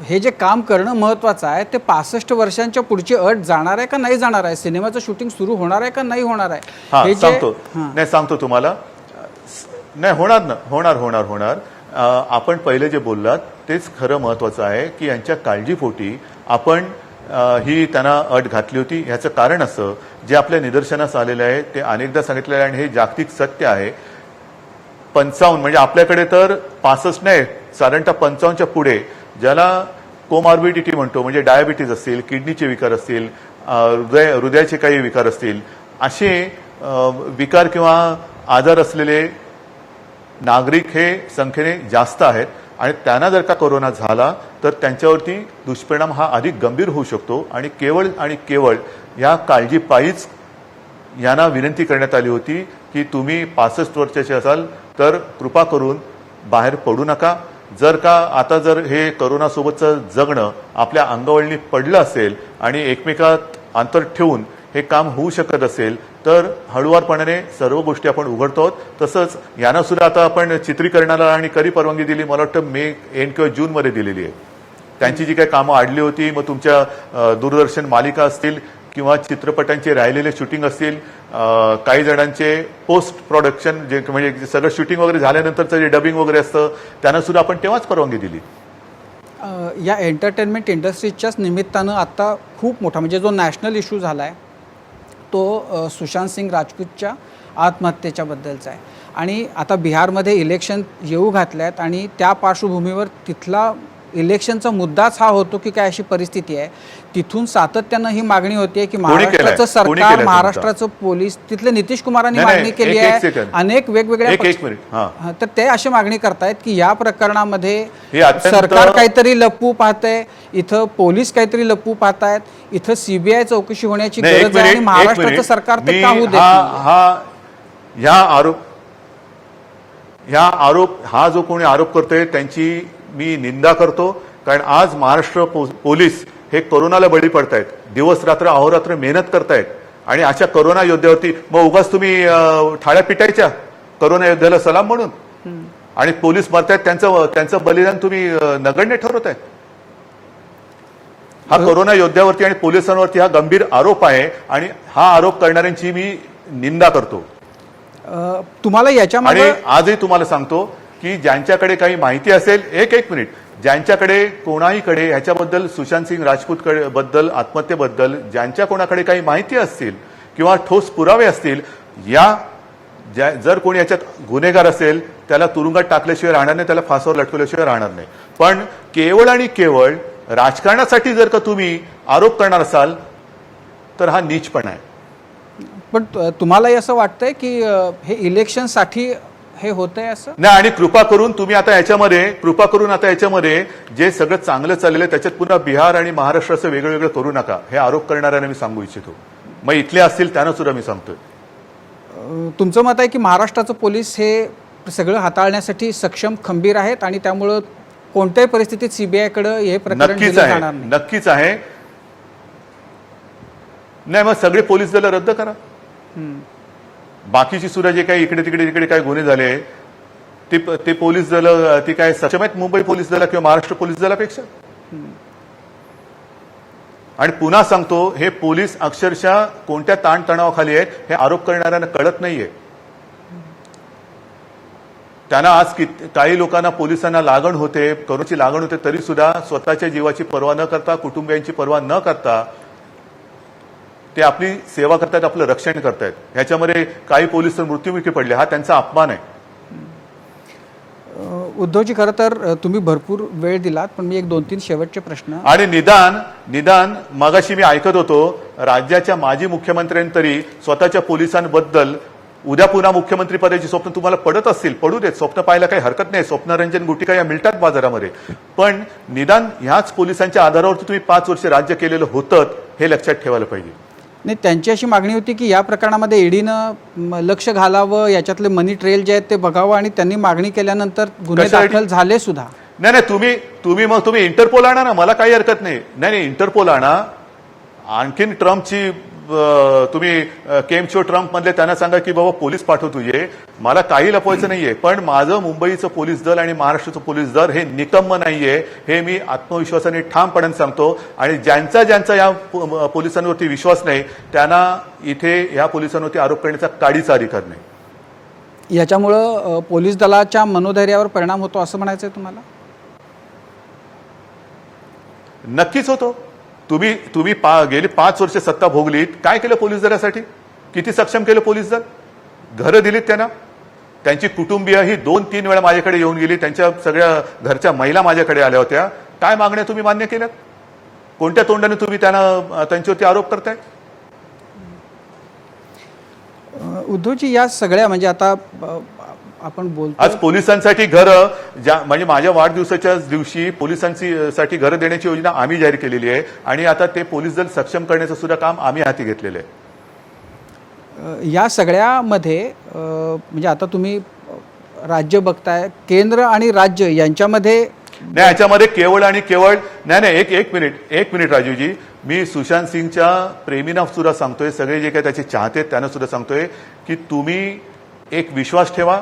Speaker 2: हे जे काम करणं महत्वाचं आहे ते 65 वर्षांच्या पुढची अट जाणार आहे का नाही जाणार आहे? सिनेमाचं शूटिंग सुरू होणार आहे का नाही होणार आहे?
Speaker 3: हा सांगतो, नाही सांगतो तुम्हाला. नाही होणार ना, होणार होणार होणार. आपण पहिले जे बोललात तेच खरं महत्वाचं आहे की यांच्या काळजीपोटी आपण ही त्यांना अट घातली होती. ह्याचं कारण असं, जे आपल्या निदर्शनास आलेलं आहे ते अनेकदा सांगितलेलं आहे आणि हे जागतिक सत्य आहे. 55 म्हणजे आपल्याकडे तर 65 नाही, साधारणतः 55च्या पुढे ज्याला कोमॉर्बिडिटी म्हणतो, म्हणजे डायबिटीज असतील, किडनीचे विकार असतील, हृदयाचे काही विकार असतील, असे विकार किंवा आजार असलेले नागरिक हे संख्येने जास्त आहेत आणि त्यांना जर का कोरोना झाला तर त्यांच्यावरती दुष्परिणाम हा अधिक गंभीर होऊ शकतो. आणि केवळ या काळजीपायीच यांना विनंती करण्यात आली होती की तुम्ही 65 वर्षाचे असाल तर कृपा करून बाहेर पडू नका. जर का आता जर हे कोरोनासोबतचं जगणं आपल्या अंगावळणी पडलं असेल आणि एकमेकात अंतर ठेवून हे काम होऊ शकत असेल तर हळुवारपणाने सर्व गोष्टी आपण उघडतो. तसंच यांना सुद्धा आता आपण चित्रीकरणाला आणि कधी परवानगी दिली, मला वाटतं मे एंड किंवा जूनमध्ये दिलेली आहे. त्यांची जी काही कामं आडली होती, मग तुमच्या दूरदर्शन मालिका असतील किंवा चित्रपटांचे राहिलेले शूटिंग असतील, काही जणांचे पोस्ट प्रोडक्शन जे म्हणजे सगळं शूटिंग वगैरे झाल्यानंतरचं जे डबिंग वगैरे असतं त्यांना सुद्धा आपण तेव्हाच परवानगी दिली.
Speaker 2: या एंटरटेनमेंट इंडस्ट्रीच्याच निमित्तानं आता खूप मोठा म्हणजे जो नॅशनल इश्यू झाला आहे तो सुशांत सिंग राजपूतच्या आत्महत्येच्या बद्दलचा आहे. आणि आता बिहारमध्ये इलेक्शन येऊ घातले आहेत आणि त्या पार्श्वभूमीवर तिथला इलेक्शनचा मुद्दाच हा होतो की काय अशी परिस्थिती आहे. तिथून सातत्यानं ही मागणी होते की महाराष्ट्राचं सरकार, महाराष्ट्राचं पोलीस, तिथले नितीश कुमारांनी मागणी केली आहे. अनेक वेगवेगळ्या तर ते अशी मागणी करतायत की या प्रकरणामध्ये सरकार काहीतरी लपवू पाहतंय, इथं पोलीस काहीतरी लपवू पाहतायत, इथं सीबीआय चौकशी होण्याची गरज आहे आणि महाराष्ट्राचं सरकार ते का होऊ देत नाही?
Speaker 3: हा जो कोणी आरोप करतोय त्यांची मी निंदा करतो. कारण आज महाराष्ट्र पोलीस हे कोरोनाला बळी पडतायत, दिवस रात्र अहोरात्र मेहनत करतायत आणि अशा कोरोना योद्ध्यावरती मग उगाच तुम्ही थाळ्या पिटायच्या कोरोना योद्ध्याला सलाम म्हणून, आणि पोलीस मरतायत त्यांचं बलिदान तुम्ही नगण्य ठरवतायत. हा कोरोना योद्ध्यावरती आणि पोलिसांवरती हा गंभीर आरोप आहे आणि हा आरोप करणाऱ्यांची मी निंदा करतो.
Speaker 2: तुम्हाला याच्यामध्ये
Speaker 3: आणि आजही तुम्हाला सांगतो की ज्यांच्याकडे काही माहिती असेल, एक मिनिट, ज्यांच्याकडे कोणाहीकडे ह्याच्याबद्दल सुशांत सिंग राजपूत बद्दल आत्महत्येबद्दल ज्यांच्या कोणाकडे काही माहिती असतील किंवा ठोस पुरावे असतील, जर कोणी याच्यात गुन्हेगार असेल त्याला तुरुंगात टाकल्याशिवाय राहणार नाही, त्याला फासावर लटकवल्याशिवाय राहणार नाही. पण केवळ आणि केवळ राजकारणासाठी जर का तुम्ही आरोप करणार असाल तर हा नीचपणा आहे.
Speaker 2: पण तुम्हालाही असं वाटतंय की हे इलेक्शनसाठी हे होतंय असं?
Speaker 3: नाही, आणि कृपा करून आता याच्यामध्ये जे सगळं चांगलं चाललेलं आहे त्याच्यात पुन्हा बिहार आणि महाराष्ट्राचं वेगळं वेगळं करू नका, हे आरोप करणाऱ्यांना मी सांगू इच्छितो. मग इथले असतील त्यांना सुद्धा मी सांगतोय.
Speaker 2: तुमचं मत आहे की महाराष्ट्राचं पोलीस हे सगळं हाताळण्यासाठी सक्षम, खंबीर आहेत आणि त्यामुळं कोणत्याही परिस्थितीत सीबीआयकडे हे प्रकरण
Speaker 3: नक्कीच
Speaker 2: दिलं
Speaker 3: आहे,
Speaker 2: जाणार नाही?
Speaker 3: नक्कीच आहे. नाही, मग सगळे पोलीस दल रद्द करा. बाकीची सुद्धा जे काही इकडे तिकडे काही गुन्हे झाले ते पोलीस दल ती काय सक्षम आहेत मुंबई पोलीस दला किंवा महाराष्ट्र पोलीस दलापेक्षा? आणि पुन्हा सांगतो, हे पोलीस अक्षरशः कोणत्या ताणतणावाखाली आहेत हे आरोप करणाऱ्यांना कळत नाहीये. त्यांना आज काही लोकांना पोलिसांना लागण होते, करोनाची लागण होते, तरी सुद्धा स्वतःच्या जीवाची पर्वा न करता, कुटुंबियांची पर्वा न करता ते आपली सेवा करतायत, आपलं रक्षण करतायत. ह्याच्यामध्ये काही पोलीस तर मृत्युमुखी पडले, हा त्यांचा अपमान आहे.
Speaker 2: उद्धवजी, खरं तर तुम्ही भरपूर वेळ दिलात, पण मी एक 2-3 शेवटचे प्रश्न.
Speaker 3: आणि निदान मगाशी मी ऐकत होतो, राज्याच्या माजी मुख्यमंत्र्यांनी तरी स्वतःच्या पोलिसांबद्दल उद्या पुन्हा मुख्यमंत्री पदाची स्वप्न तुम्हाला पडत असतील, पडू देत, स्वप्न पाहायला काही हरकत नाही. स्वप्नरंजन गुटिका या मिळतात बाजारामध्ये, पण निदान ह्याच पोलिसांच्या आधारावरती तुम्ही 5 वर्ष राज्य केलेलं होतं हे लक्षात ठेवायला पाहिजे.
Speaker 2: नाही, त्यांची अशी मागणी होती की या प्रकरणामध्ये ईडीनं लक्ष घालावं, याच्यातले मनी ट्रेल जे आहेत ते बघावं, आणि त्यांनी मागणी केल्यानंतर गुन्हे दाखल झाले सुद्धा.
Speaker 3: नाही, तुम्ही इंटरपोल आणा ना, मला काही हरकत नाही. नाही, इंटरपोल आणा. आणखीन ट्रम्पची तुम्ही केमशो ट्रम्प मधले त्यांना सांगा की बाबा पोलीस पाठव तुझे, मला काही लपवायचं नाहीये. पण माझं मुंबईचं पोलीस दल आणि महाराष्ट्राचं पोलीस दल हे निकम्म नाहीये, हे मी आत्मविश्वासाने ठामपणे सांगतो. आणि ज्यांचा या पोलिसांवरती विश्वास नाही त्यांना इथे या पोलिसांवरती आरोप करण्याचा काडीचा अधिकार नाही.
Speaker 2: याच्यामुळं पोलीस दलाच्या मनोधैर्यावर परिणाम होतो असं म्हणायचंय तुम्हाला?
Speaker 3: नक्कीच होतो. तुम्ही गेली 5 वर्ष सत्ता भोगलीत, काय केलं पोलीस दलासाठी? किती सक्षम केलं पोलीस दल? घरं दिलीत त्यांना, त्यांची कुटुंबीय ही 2-3 वेळा माझ्याकडे येऊन गेली, त्यांच्या सगळ्या घरच्या महिला माझ्याकडे आल्या होत्या. काय मागण्या तुम्ही मान्य केल्यात? कोणत्या तोंडाने तुम्ही त्यांच्यावरती आरोप करताय?
Speaker 2: उद्धवजी, या सगळ्या म्हणजे आता आपण बोलतो,
Speaker 3: आज पोलिसांसाठी घरं म्हणजे माझ्या वाढदिवसाच्या दिवशी पोलिसांसाठी घरं देण्याची योजना आम्ही जाहीर केलेली आहे, आणि आता ते पोलीस दल सक्षम करण्याचं सुद्धा काम आम्ही हाती घेतलेलं आहे.
Speaker 2: या सगळ्यामध्ये म्हणजे आता तुम्ही राज्य बघताय, केंद्र आणि राज्य यांच्यामध्ये
Speaker 3: नाही, याच्यामध्ये केवळ नाही, एक मिनिट राजूजी, मी सुशांत सिंगच्या प्रेमींना सुद्धा सांगतोय, सगळे जे काही त्याचे चाहते आहेत त्यांना सुद्धा सांगतोय की तुम्ही एक विश्वास ठेवा.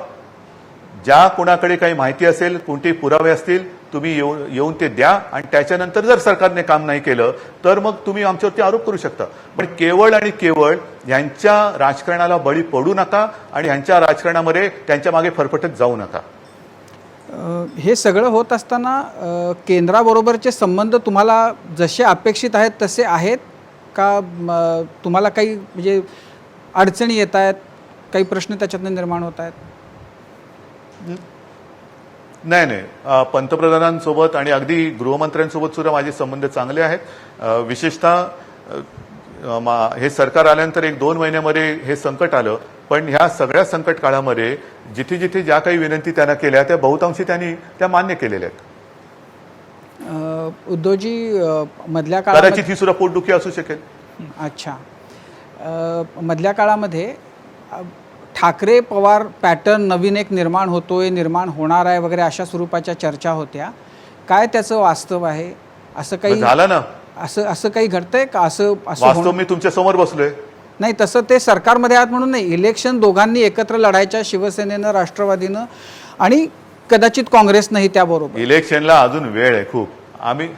Speaker 3: ज्या कोणाकडे काही माहिती असेल, कोणते पुरावे असतील, तुम्ही येऊन ते द्या, आणि त्याच्यानंतर जर सरकारने काम नाही केलं तर मग तुम्ही आमच्यावरती आरोप करू शकता. पण केवळ ह्यांच्या राजकारणाला बळी पडू नका, आणि ह्यांच्या राजकारणामध्ये त्यांच्या मागे फरफटत जाऊ नका.
Speaker 2: हे सगळं होत असताना केंद्राबरोबरचे संबंध तुम्हाला जसे अपेक्षित आहेत तसे आहेत का? तुम्हाला काही म्हणजे अडचणी येत आहेत, काही प्रश्न त्याच्यातून निर्माण होत आहेत?
Speaker 3: नाही, पंतप्रधानांसोबत आणि अगदी गृहमंत्र्यांसोबत सुद्धा माझे संबंध चांगले आहेत. विशेषतः हे सरकार आल्यानंतर 1-2 महिन्यामध्ये हे संकट आलं, पण ह्या सगळ्या संकट काळामध्ये जिथे जिथे ज्या काही विनंती त्यांना केल्या त्या बहुतांशी त्यांनी त्या मान्य केलेल्या आहेत.
Speaker 2: उद्धवजी, मधल्या काळात
Speaker 3: कदाचित ही सुद्धा पोटदुखी असू शकेल.
Speaker 2: अच्छा, मधल्या काळामध्ये ठाकरे पवार पॅटर्न नवीन एक निर्माण होणार आहे वगैरे अशा स्वरूपाच्या चर्चा होत्या. काय त्याचं वास्तव आहे? असं काही
Speaker 3: झालं ना?
Speaker 2: असं काही घडतंय का? असं
Speaker 3: वास्तव मी तुमच्या समोर बसलोय.
Speaker 2: नाही, तसं ते सरकारमध्ये आहात म्हणून नाही, इलेक्शन दोघांनी एकत्र लढायच्या, शिवसेनेनं, राष्ट्रवादीनं आणि कदाचित काँग्रेसनंही त्याबरोबर.
Speaker 3: इलेक्शनला अजून वेळ आहे खूप. आम्ही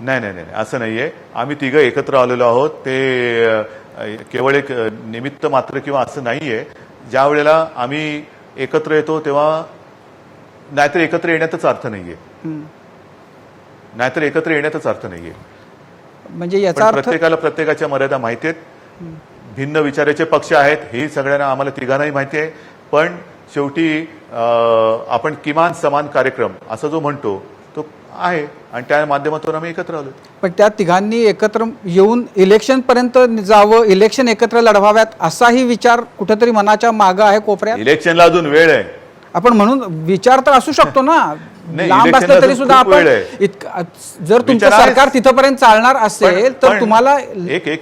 Speaker 3: नाही, असं नाहीये. आम्ही तिघं एकत्र आलेलो आहोत. ते केवळ एक निमित्त मात्र किंवा असं नाहीये. ज्या वेळेला आम्ही एकत्र येतो तेव्हा नाहीतर एकत्र येण्यातच अर्थ नाहीये.
Speaker 2: म्हणजे याचा अर्थ
Speaker 3: प्रत्येकाला प्रत्येकाच्या मर्यादा माहिती आहेत. भिन्न विचाराचे पक्ष आहेत हे सगळ्यांना, आम्हाला तिघांनाही माहिती आहे. पण शेवटी आपण किमान समान कार्यक्रम असं जो म्हणतो तो आहे आणि त्या माध्यमातून आम्ही एकत्र आलो.
Speaker 2: पण त्या तिघांनी एकत्र येऊन इलेक्शन पर्यंत जावं, इलेक्शन एकत्र लढवाव्यात असाही विचार कुठेतरी मनाच्या मागं आहे कोपऱ्यात.
Speaker 3: इलेक्शनला अजून वेळ आहे.
Speaker 2: आपण म्हणून विचार तर असू शकतो ना,
Speaker 3: नाही,
Speaker 2: लांब
Speaker 3: इलेक्शनला
Speaker 2: असलं तरी
Speaker 3: अजून
Speaker 2: सुद्धा
Speaker 3: खूप वेळ
Speaker 2: आपण
Speaker 3: आहे.
Speaker 2: जर तुमचं
Speaker 3: विचार आहेच.
Speaker 2: सरकार तिथपर्यंत चालणार असेल तर
Speaker 3: पण
Speaker 2: तुम्हाला
Speaker 3: एक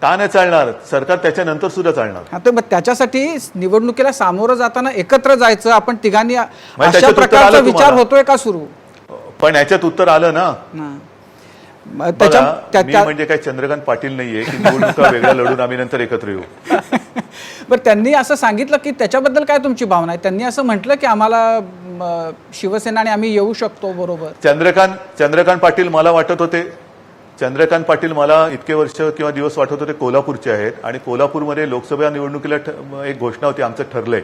Speaker 3: का नाही चालणार? सरकार त्याच्यानंतर सुद्धा चालणार.
Speaker 2: हा, तर मग त्याच्यासाठी निवडणुकीला सामोरं जाताना एकत्र जायचं. आपण तिघांनी अशा
Speaker 3: त्याच्यात उत्तर
Speaker 2: प्रकारचा
Speaker 3: आलं
Speaker 2: विचार
Speaker 3: तुम्हाला?
Speaker 2: होतोय का सुरू?
Speaker 3: पण याच्यात उत्तर आलं ना.
Speaker 2: मग त्याच्या
Speaker 3: बघा, मी म्हणजे काही चंद्रकांत पाटील नाहीये की निवडणुका वेगळ्या लढून आम्ही नंतर एकत्र येऊ.
Speaker 2: बरं, त्यांनी असं सांगितलं की त्याच्याबद्दल काय तुमची भावना आहे? त्यांनी असं म्हटलं की आम्हाला शिवसेना आणि आम्ही येऊ शकतो बरोबर.
Speaker 3: चंद्रकांत पाटील मला वाटत होते, चंद्रकांत पाटील मला इतके वर्ष किंवा दिवस वाटत होते कोल्हापूरचे आहेत आणि कोल्हापूरमध्ये लोकसभा निवडणुकीला एक घोषणा होती, आमचं ठरलंय.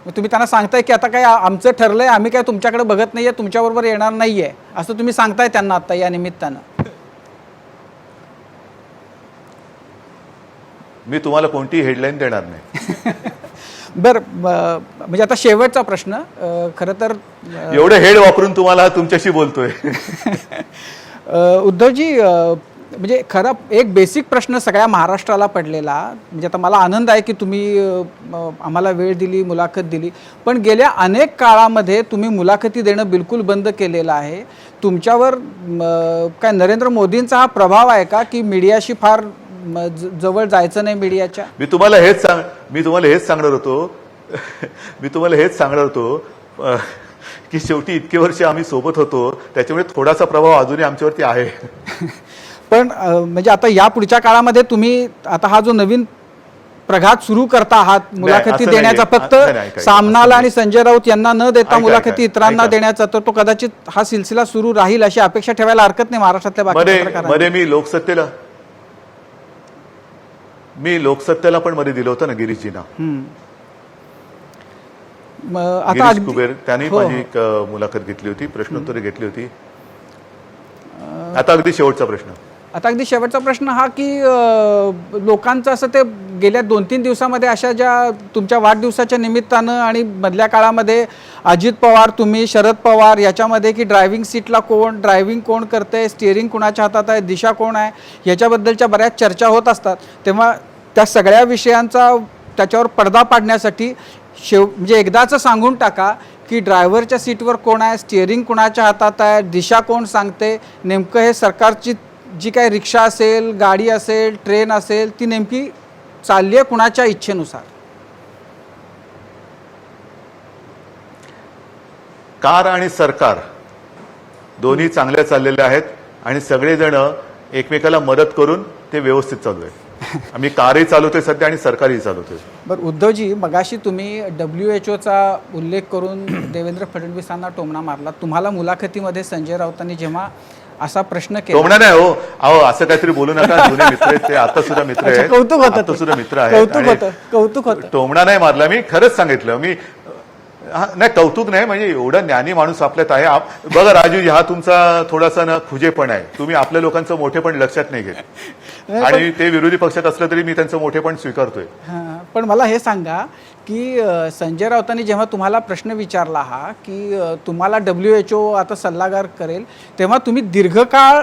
Speaker 2: मग तुम्ही त्यांना सांगताय की आता काय आमचं ठरलंय, आम्ही काय तुमच्याकडे बघत नाहीये, तुमच्याबरोबर येणार नाहीये असं तुम्ही सांगताय त्यांना आता या निमित्तानं.
Speaker 3: मी तुम्हाला कोणतीही हेडलाईन देणार नाही.
Speaker 2: बरं, म्हणजे आता शेवटचा प्रश्न. खरं तर
Speaker 3: एवढं हेड वापरून तुम्हाला तुमच्याशी बोलतोय.
Speaker 2: उद्धवजी, म्हणजे खरं एक बेसिक प्रश्न सगळ्या महाराष्ट्राला पडलेला. म्हणजे आता मला आनंद आहे की तुम्ही आम्हाला वेळ दिली, मुलाखत दिली, पण गेल्या अनेक काळामध्ये तुम्ही मुलाखती देणं बिलकुल बंद केलेलं आहे. तुमच्यावर काय नरेंद्र मोदींचा हा प्रभाव आहे का की मीडियाशी फार जवळ जायचं नाही मीडियाच्या?
Speaker 3: मी तुम्हाला हेच सांगणार होतो की शेवटी इतके वर्ष आम्ही सोबत होतो, त्याच्यामुळे थोडासा प्रभाव अजूनही आमच्यावरती आहे.
Speaker 2: पण म्हणजे आता या पुढच्या काळामध्ये तुम्ही आता हा जो नवीन प्रघात सुरू करता आहात मुलाखती देण्याचा, फक्त सामनाला आणि संजय राऊत यांना न देता मुलाखती इतरांना देण्याचा, तर तो कदाचित हा सिलसिला सुरू राहील अशी अपेक्षा ठेवायला हरकत नाही महाराष्ट्रातल्या बाकी पत्रकारांना.
Speaker 3: मध्ये मी लोकसत्तेला पण मध्ये दिलं होतं ना गिरीशजींना.
Speaker 2: आता
Speaker 3: गिरीश कुबेर त्यांनी माझी एक मुलाखत घेतली होती, प्रश्नोत्तरे घेतली होती. आता अगदी शेवटचा प्रश्न
Speaker 2: हा की लोकांचं असं ते गेल्या 2-3 दिवसामध्ये अशा ज्या तुमच्या वाढदिवसाच्या निमित्तानं आणि मधल्या काळामध्ये अजित पवार, तुम्ही, शरद पवार याच्यामध्ये की ड्रायव्हिंग सीटला ड्रायव्हिंग कोण करतंय, स्टिअरिंग कुणाच्या हातात आहे, दिशा कोण आहे, याच्याबद्दलच्या बऱ्याच चर्चा होत असतात. तेव्हा त्या सगळ्या विषयांचा त्याच्यावर पडदा पाडण्यासाठी म्हणजे एकदाच सांगून टाका की ड्रायव्हरच्या सीटवर कोण आहे, स्टिअरिंग कुणाच्या हातात आहे, दिशा कोण सांगते, नेमकं हे सरकारची जी काही रिक्षा असेल, गाडी असेल, ट्रेन असेल, ती नेमकी चालली आहे कुणाच्या इच्छेनुसार?
Speaker 3: कार आणि सरकार दोन्ही चांगल्या चाललेल्या आहेत आणि सगळेजण एकमेकाला मदत करून ते व्यवस्थित चालू आहे. आम्ही कारही चालवतोय सध्या आणि सरकारही चालवतोय.
Speaker 2: बरं उद्धवजी, मगाशी तुम्ही WHO चा उल्लेख करून देवेंद्र फडणवीसांना टोमणा मारला. तुम्हाला मुलाखतीमध्ये संजय राऊतांनी जेव्हा असा प्रश्न केला,
Speaker 3: टोमणा नाही हो, अहो असं काहीतरी बोलू नका. जुने मित्र आहेत ते, आता सुद्धा मित्र आहेत.
Speaker 2: कौतुक होतं.
Speaker 3: टोमणा नाही मारला मी, खरंच सांगितलं मी. नाही, कौतुक नाही, म्हणजे एवढा ज्ञानी माणूस आपल्यात आहे. बघा राजूजी, हा तुमचा थोडासा ना खुजेपण आहे. तुम्ही आपल्या लोकांचं मोठेपण लक्षात नाही घेत आणि ते विरोधी पक्षात असलं तरी मी त्यांचं मोठेपण स्वीकारतोय.
Speaker 2: पण मला हे सांगा की संजय राऊतांनी जेव्हा तुम्हाला प्रश्न विचारला हा की तुम्हाला WHO आता सल्लागार करेल, तेव्हा तुम्ही दीर्घकाळ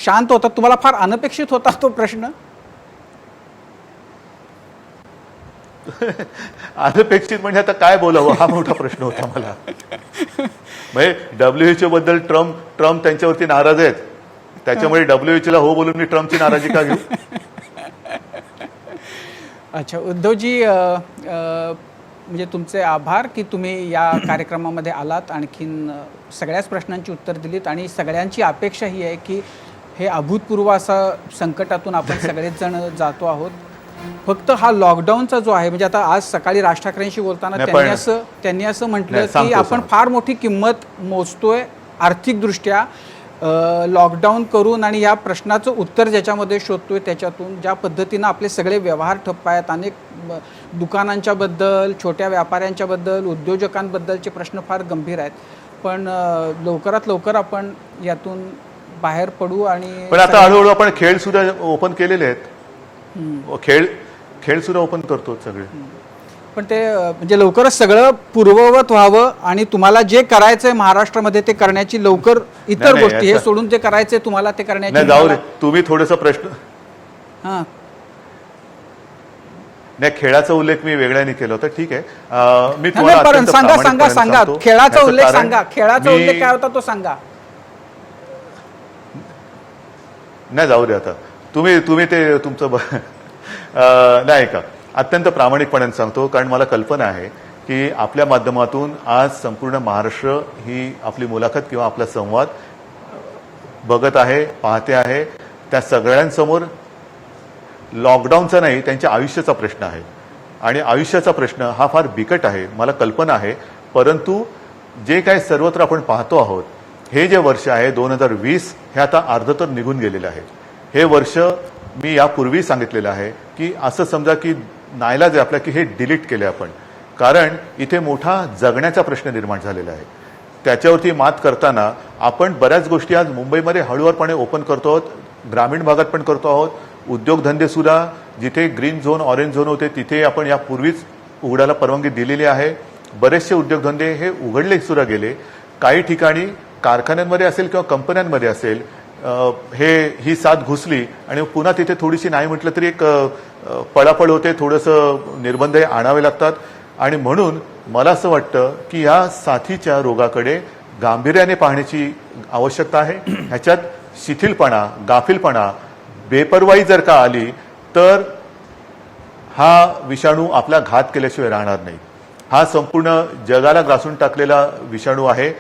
Speaker 2: शांत होता, तुम्हाला फार अनपेक्षित होता तो प्रश्न?
Speaker 3: अनपेक्षित म्हणजे आता काय बोलावं, हा मोठा प्रश्न होता मला. म्हणजे WHO बद्दल ट्रम्प त्यांच्यावरती नाराज आहेत, त्याच्यामुळे WHO ला हो बोलून मी ट्रम्पची नाराजी का घेऊ?
Speaker 2: अच्छा उद्धवजी, म्हणजे तुमचे आभार की तुम्ही या कार्यक्रमामध्ये आलात, आणखीन सगळ्याच प्रश्नांची उत्तर दिलीत आणि सगळ्यांची अपेक्षा ही आहे की हे अभूतपूर्व असं संकटातून आपण सगळेच जण जातो आहोत. फक्त हा लॉकडाऊनचा जो आहे, म्हणजे आता आज सकाळी राज ठाकरेंशी बोलताना त्यांनी असं म्हटलं की आपण फार मोठी किंमत मोजतोय आर्थिकदृष्ट्या लॉकडाऊन करून आणि या प्रश्नाचं उत्तर ज्याच्यामध्ये शोधतोय त्याच्यातून. ज्या पद्धतीनं आपले सगळे व्यवहार ठप्प आहेत, अनेक दुकानांच्या बद्दल, छोट्या व्यापाऱ्यांच्या बद्दल, उद्योजकांबद्दलचे प्रश्न फार गंभीर आहेत. पण लवकरात लवकर आपण यातून बाहेर पडू. आणि
Speaker 3: पण आता हळूहळू आपण खेळ सुद्धा ओपन केलेले आहेत. खेळ सुद्धा ओपन करतो सगळे.
Speaker 2: पण ते म्हणजे लवकरच सगळं पूर्ववत व्हावं आणि तुम्हाला जे करायचंय महाराष्ट्रामध्ये ते करण्याची लवकर इतर
Speaker 3: नाही,
Speaker 2: गोष्टी हे
Speaker 3: याचा-
Speaker 2: सोडून ते करायचंय तुम्हाला ते करण्याची
Speaker 3: नाही जाऊ रे, तुम्ही थोडंसं प्रश्न
Speaker 2: हां
Speaker 3: नाही, खेळाचा उल्लेख मी वेगळ्याने केला होता. ठीक आहे, मी
Speaker 2: नाही,
Speaker 3: तुम्हाला
Speaker 2: पण
Speaker 3: अत्यंत
Speaker 2: सांगा सांगा
Speaker 3: प्रामाणिकपणे
Speaker 2: सांगा
Speaker 3: सांगतो.
Speaker 2: खेळाचा
Speaker 3: याचं
Speaker 2: उल्लेख
Speaker 3: कारण
Speaker 2: सांगा खेळाचा
Speaker 3: मी-
Speaker 2: उल्लेख काय होता तो सांगा.
Speaker 3: नाही जाऊ दे आता, तुम्ही ते तुमचं नाही का, अत्यंत प्रामाणिकपणे सांगतो, कारण मला कल्पना आहे की आपल्या माध्यमातून आज संपूर्ण महाराष्ट्र ही आपली मुलाखत किंवा आपला संवाद बघत आहे, पाहते आहे. त्या सगळ्यांसमोर लॉकडाऊनचा नाही, त्यांच्या आयुष्याचा प्रश्न आहे आणि आयुष्याचा प्रश्न हा फार बिकट आहे, मला कल्पना आहे. परंतु जे काय सर्वत्र आपण पाहतो आहोत, हे जे वर्ष आहे 2020 हे आता अर्ध तर निघून गेलेलं आहे. हे वर्ष मी यापूर्वी सांगितलेलं आहे की असं समजा की नाईलाज आहे आपल्या की हे डिलीट केले आपण, कारण इथे मोठा जगण्याचा प्रश्न निर्माण झालेला आहे. त्याच्यावरती मात करताना आपण बऱ्याच गोष्टी आज मुंबईमध्ये हळूवारपणे ओपन करतो आहोत, ग्रामीण भागात पण करतो आहोत. उद्योगधंदे सुद्धा जिथे ग्रीन झोन ऑरेंज झोन होते तिथे आपण यापूर्वीच उघडायला परवानगी दिलेली आहे. बरेचसे उद्योगधंदे हे उघडले सुद्धा गेले. काही ठिकाणी कारखान्यांमध्ये असेल किंवा कंपन्यांमध्ये असेल ही साथ घुसली आणि पुन्हा तिथे थोडीशी नाही म्हटलं तरी एक पळापळ होते, थोडंसं निर्बंध हे आणावे लागतात. आणि म्हणून मला असं वाटतं की या साथीच्या रोगाकडे गांभीर्याने पाहण्याची आवश्यकता आहे. ह्याच्यात शिथिलपणा, गाफीलपणा, बेपर्वाई जर का आली तर हा विषाणू आपला घात केल्याशिवाय राहणार नाही. हा संपूर्ण जगाला ग्रासून टाकलेला विषाणू आहे.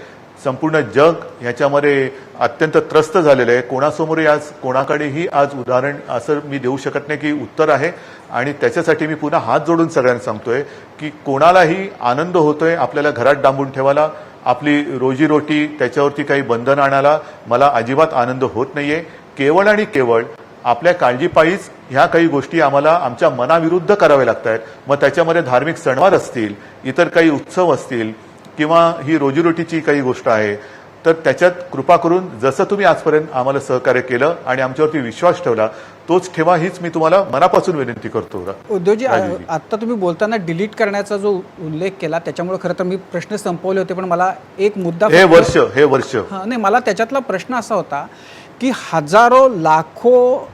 Speaker 3: संपूर्ण जग ह्याच्यामध्ये अत्यंत त्रस्त झालेलं आहे. कोणासमोरही आज कोणाकडेही आज उदाहरण असं मी देऊ शकत नाही की उत्तर आहे. आणि त्याच्यासाठी मी पुन्हा हात जोडून सगळ्यांना सांगतोय की कोणालाही आनंद होतोय आपल्याला घरात डांबून ठेवायला, आपली रोजीरोटी त्याच्यावरती काही बंधन आणायला मला अजिबात आनंद होत नाहीये. केवळ आणि केवळ आपल्या काळजीपायीच ह्या काही गोष्टी आम्हाला आमच्या मनाविरुद्ध कराव्या लागत आहेत. मग त्याच्यामध्ये धार्मिक सणवार असतील, इतर काही उत्सव असतील किंवा ही रोजीरोटीची काही गोष्ट आहे, तर त्याच्यात कृपा करून जसं तुम्ही आजपर्यंत आम्हाला सहकार्य केलं आणि आमच्यावरती विश्वास ठेवला तोच ठेवा, हीच मी तुम्हाला मनापासून विनंती करतो.
Speaker 2: उद्योजी आता तुम्ही बोलताना डिलीट करण्याचा जो उल्लेख केला त्याच्यामुळे खरं तर मी प्रश्न संपवले होते, पण मला एक मुद्दा
Speaker 3: हे वर्ष
Speaker 2: नाही, मला त्याच्यातला प्रश्न असा होता की हजारो लाखो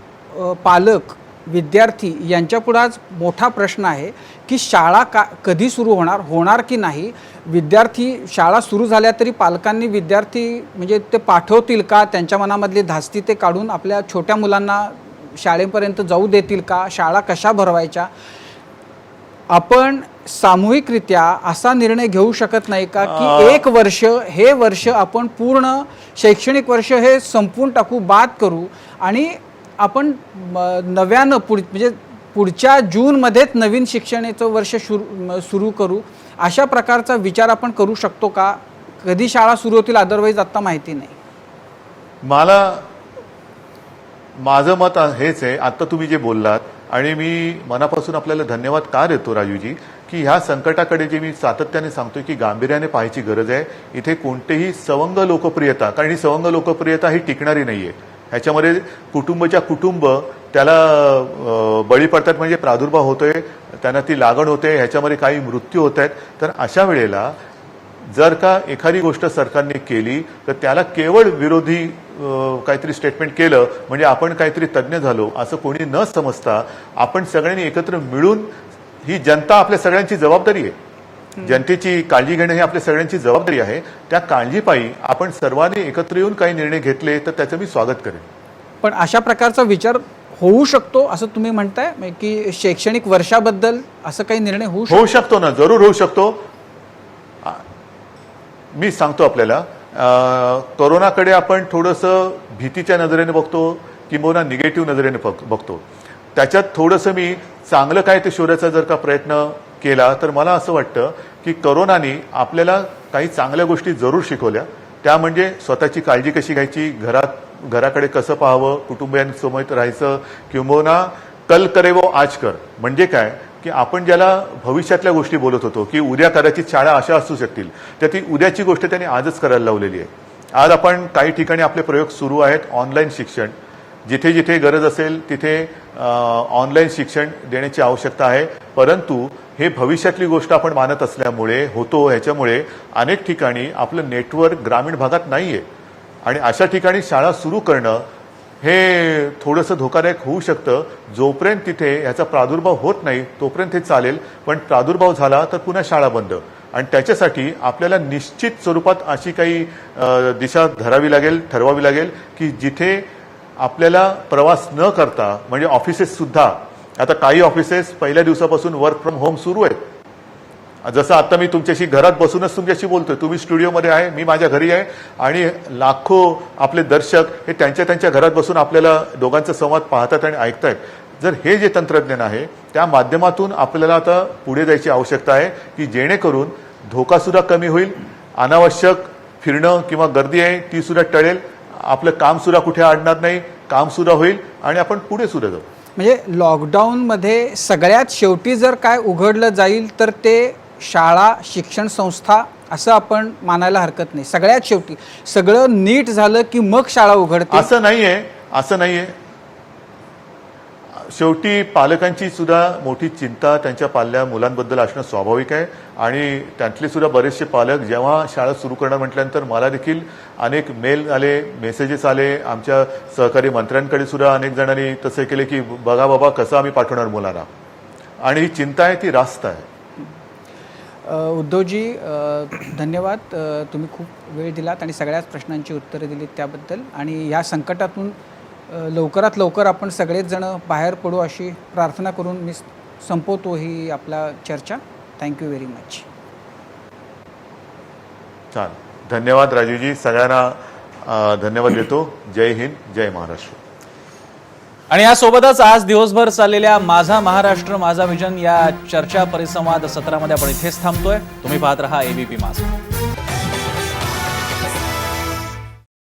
Speaker 2: पालक विद्यार्थी यांच्यापुढे आज मोठा प्रश्न आहे की शाळा कधी सुरू होणार की नाही. विद्यार्थी शाळा सुरू झाल्या तरी पालकांनी विद्यार्थी म्हणजे ते पाठवतील का, त्यांच्या मनामधली धास्ती ते काढून आपल्या छोट्या मुलांना शाळेपर्यंत जाऊ देतील का, शाळा कशा भरवायच्या. आपण सामूहिकरित्या असा निर्णय घेऊ शकत नाही का की एक वर्ष हे वर्ष आपण पूर्ण शैक्षणिक वर्ष हे संपवून टाकू, बाद करू आणि आपण नव्यानं म्हणजे पुढच्या जूनमध्येच नवीन शिक्षणाचं वर्ष सुरू करू, अशा प्रकारचा विचार आपण करू शकतो का. कधी शाळा सुरू होतील अदरवाईज आता माहिती नाही.
Speaker 3: माझं मत हेच आहे. आता तुम्ही जे बोललात आणि मी मनापासून आपल्याला धन्यवाद का देतो राजूजी, की ह्या संकटाकडे जे मी सातत्याने सांगतोय की गांभीर्याने पाहायची गरज आहे. इथे कोणतेही सवंग लोकप्रियता, कारण ही सवंग लोकप्रियता ही टिकणारी नाहीये. ह्याच्यामध्ये कुटुंबाच्या कुटुंब त्याला बळी पडतात, म्हणजे प्रादुर्भाव होतोय, त्यांना ती लागण होते, ह्याच्यामध्ये काही मृत्यू होत आहेत. तर अशा वेळेला जर का एखादी गोष्ट सरकारने केली तर त्याला केवळ विरोधी काहीतरी स्टेटमेंट केलं म्हणजे आपण काहीतरी तज्ज्ञ झालो असं कोणी न समजता आपण सगळ्यांनी एकत्र मिळून, ही जनता आपल्या सगळ्यांची जबाबदारी आहे, जनतेची काळजी घेणं ही आपल्या सगळ्यांची जबाबदारी आहे. त्या काळजीपायी आपण सर्वांनी एकत्र येऊन काही निर्णय घेतले तर त्याचं मी स्वागत करेन.
Speaker 2: पण अशा प्रकारचा विचार होऊ शकतो असं तुम्ही म्हणताय की शैक्षणिक वर्षाबद्दल असं काही निर्णय होऊ
Speaker 3: शकतो ना, जरूर होऊ शकतो. मी सांगतो आपल्याला, कोरोनाकडे आपण थोडंसं भीतीच्या नजरेने बघतो किंबहुना निगेटिव्ह नजरेने बघतो. त्याच्यात थोडंसं मी चांगलं काय ते शोधायचा जर का प्रयत्न केला तर मला असं वाटतं की कोरोनाने आपल्याला काही चांगल्या गोष्टी जरूर शिकवल्या. त्या म्हणजे स्वतःची काळजी कशी घ्यायची, घराकडे कसं पाहावं, कुटुंबियांसोबत राहायचं, किंबहुना कल करे वो आज कर. म्हणजे काय की आपण ज्याला भविष्यातल्या गोष्टी बोलत होतो की उद्या कदाचित शाळा अशा असू शकतील, तर ती उद्याची गोष्ट त्यांनी आजच करायला लावलेली आहे. आज आपण काही ठिकाणी आपले प्रयोग सुरू आहेत. ऑनलाईन शिक्षण, जिथे जिथे गरज असेल तिथे ऑनलाईन शिक्षण देण्याची आवश्यकता आहे. परंतु हे भविष्यातली गोष्ट आपण मानत असल्यामुळे होतो, ह्याच्यामुळे अनेक ठिकाणी आपलं नेटवर्क ग्रामीण भागात नाही आहे आणि अशा ठिकाणी शाळा सुरू करणं हे थोडंसं धोकादायक होऊ शकतं. जोपर्यंत तिथे ह्याचा प्रादुर्भाव होत नाही तोपर्यंत हे चालेल, पण प्रादुर्भाव झाला तर पुन्हा शाळा बंद. आणि त्याच्यासाठी आपल्याला निश्चित स्वरूपात अशी काही दिशा धरावी लागेल, ठरवावी लागेल की जिथे आपल्याला प्रवास न करता, म्हणजे ऑफिसेस सुद्धा, आता काही ऑफिसेस पहिल्या दिवसापासून वर्क फ्रॉम होम सुरू आहेत. जसं आता मी तुमच्याशी घरात बसूनच तुमच्याशी बोलतोय, तुम्ही स्टुडिओमध्ये आहे, मी माझ्या घरी आहे आणि लाखो आपले दर्शक हे त्यांच्या घरात बसून आपल्याला दोघांचा संवाद पाहतात आणि ऐकतायत. जर हे जे तंत्रज्ञान आहे त्या माध्यमातून आपल्याला आता पुढे जायची आवश्यकता आहे की जेणेकरून धोका सुद्धा कमी होईल, अनावश्यक फिरणं किंवा गर्दी आहे ती सुद्धा टळेल, आपलं काम सुद्धा कुठे अडणार नाही, काम सुद्धा होईल आणि आपण पुढे सुद्धा जाऊ.
Speaker 2: म्हणजे लॉकडाऊनमध्ये सगळ्यात शेवटी जर काय उघडलं जाईल तर ते शाळा, शिक्षण संस्था असं आपण मानायला हरकत नाही. सगळ्यात शेवटी सगळं नीट झालं की मग शाळा उघडते
Speaker 3: असं नाहीये. शेवटी पालकांची सुद्धा मोठी चिंता त्यांच्या पाल्या मुलांबद्दल असणं स्वाभाविक आहे आणि त्यातले सुद्धा बरेचसे पालक जेव्हा शाळा सुरू करणार म्हटल्यानंतर मला देखील अनेक मेल आले, मेसेजेस आले, आमच्या सहकारी मंत्र्यांकडे सुद्धा अनेक जणांनी तसे केले की बघा बाबा कसं आम्ही पाठवणार मुलांना, आणि ही चिंता आहे ती रास्त आहे.
Speaker 2: उद्धवजी धन्यवाद. तुम्ही खूप वेळ दिलात आणि सगळ्याच प्रश्नांची उत्तरे दिलीत त्याबद्दल. आणि या संकटातून लवकरात लवकर आपण सगळेच जण बाहेर पडू अशी प्रार्थना करून मी संपवतो ही आपला चर्चा. Thank you very much.
Speaker 3: छान, धन्यवाद राजूजी, सगळ्यांना धन्यवाद देतो. जय हिंद, जय महाराष्ट्र.
Speaker 1: आणि यासोबतच आज दिवसभर चाललेल्या माझा महाराष्ट्र माझा विजन या चर्चा परिसंवाद सत्रामध्ये आपण इथेच थांबतोय. तुम्ही पाहत रहा ABP माझा.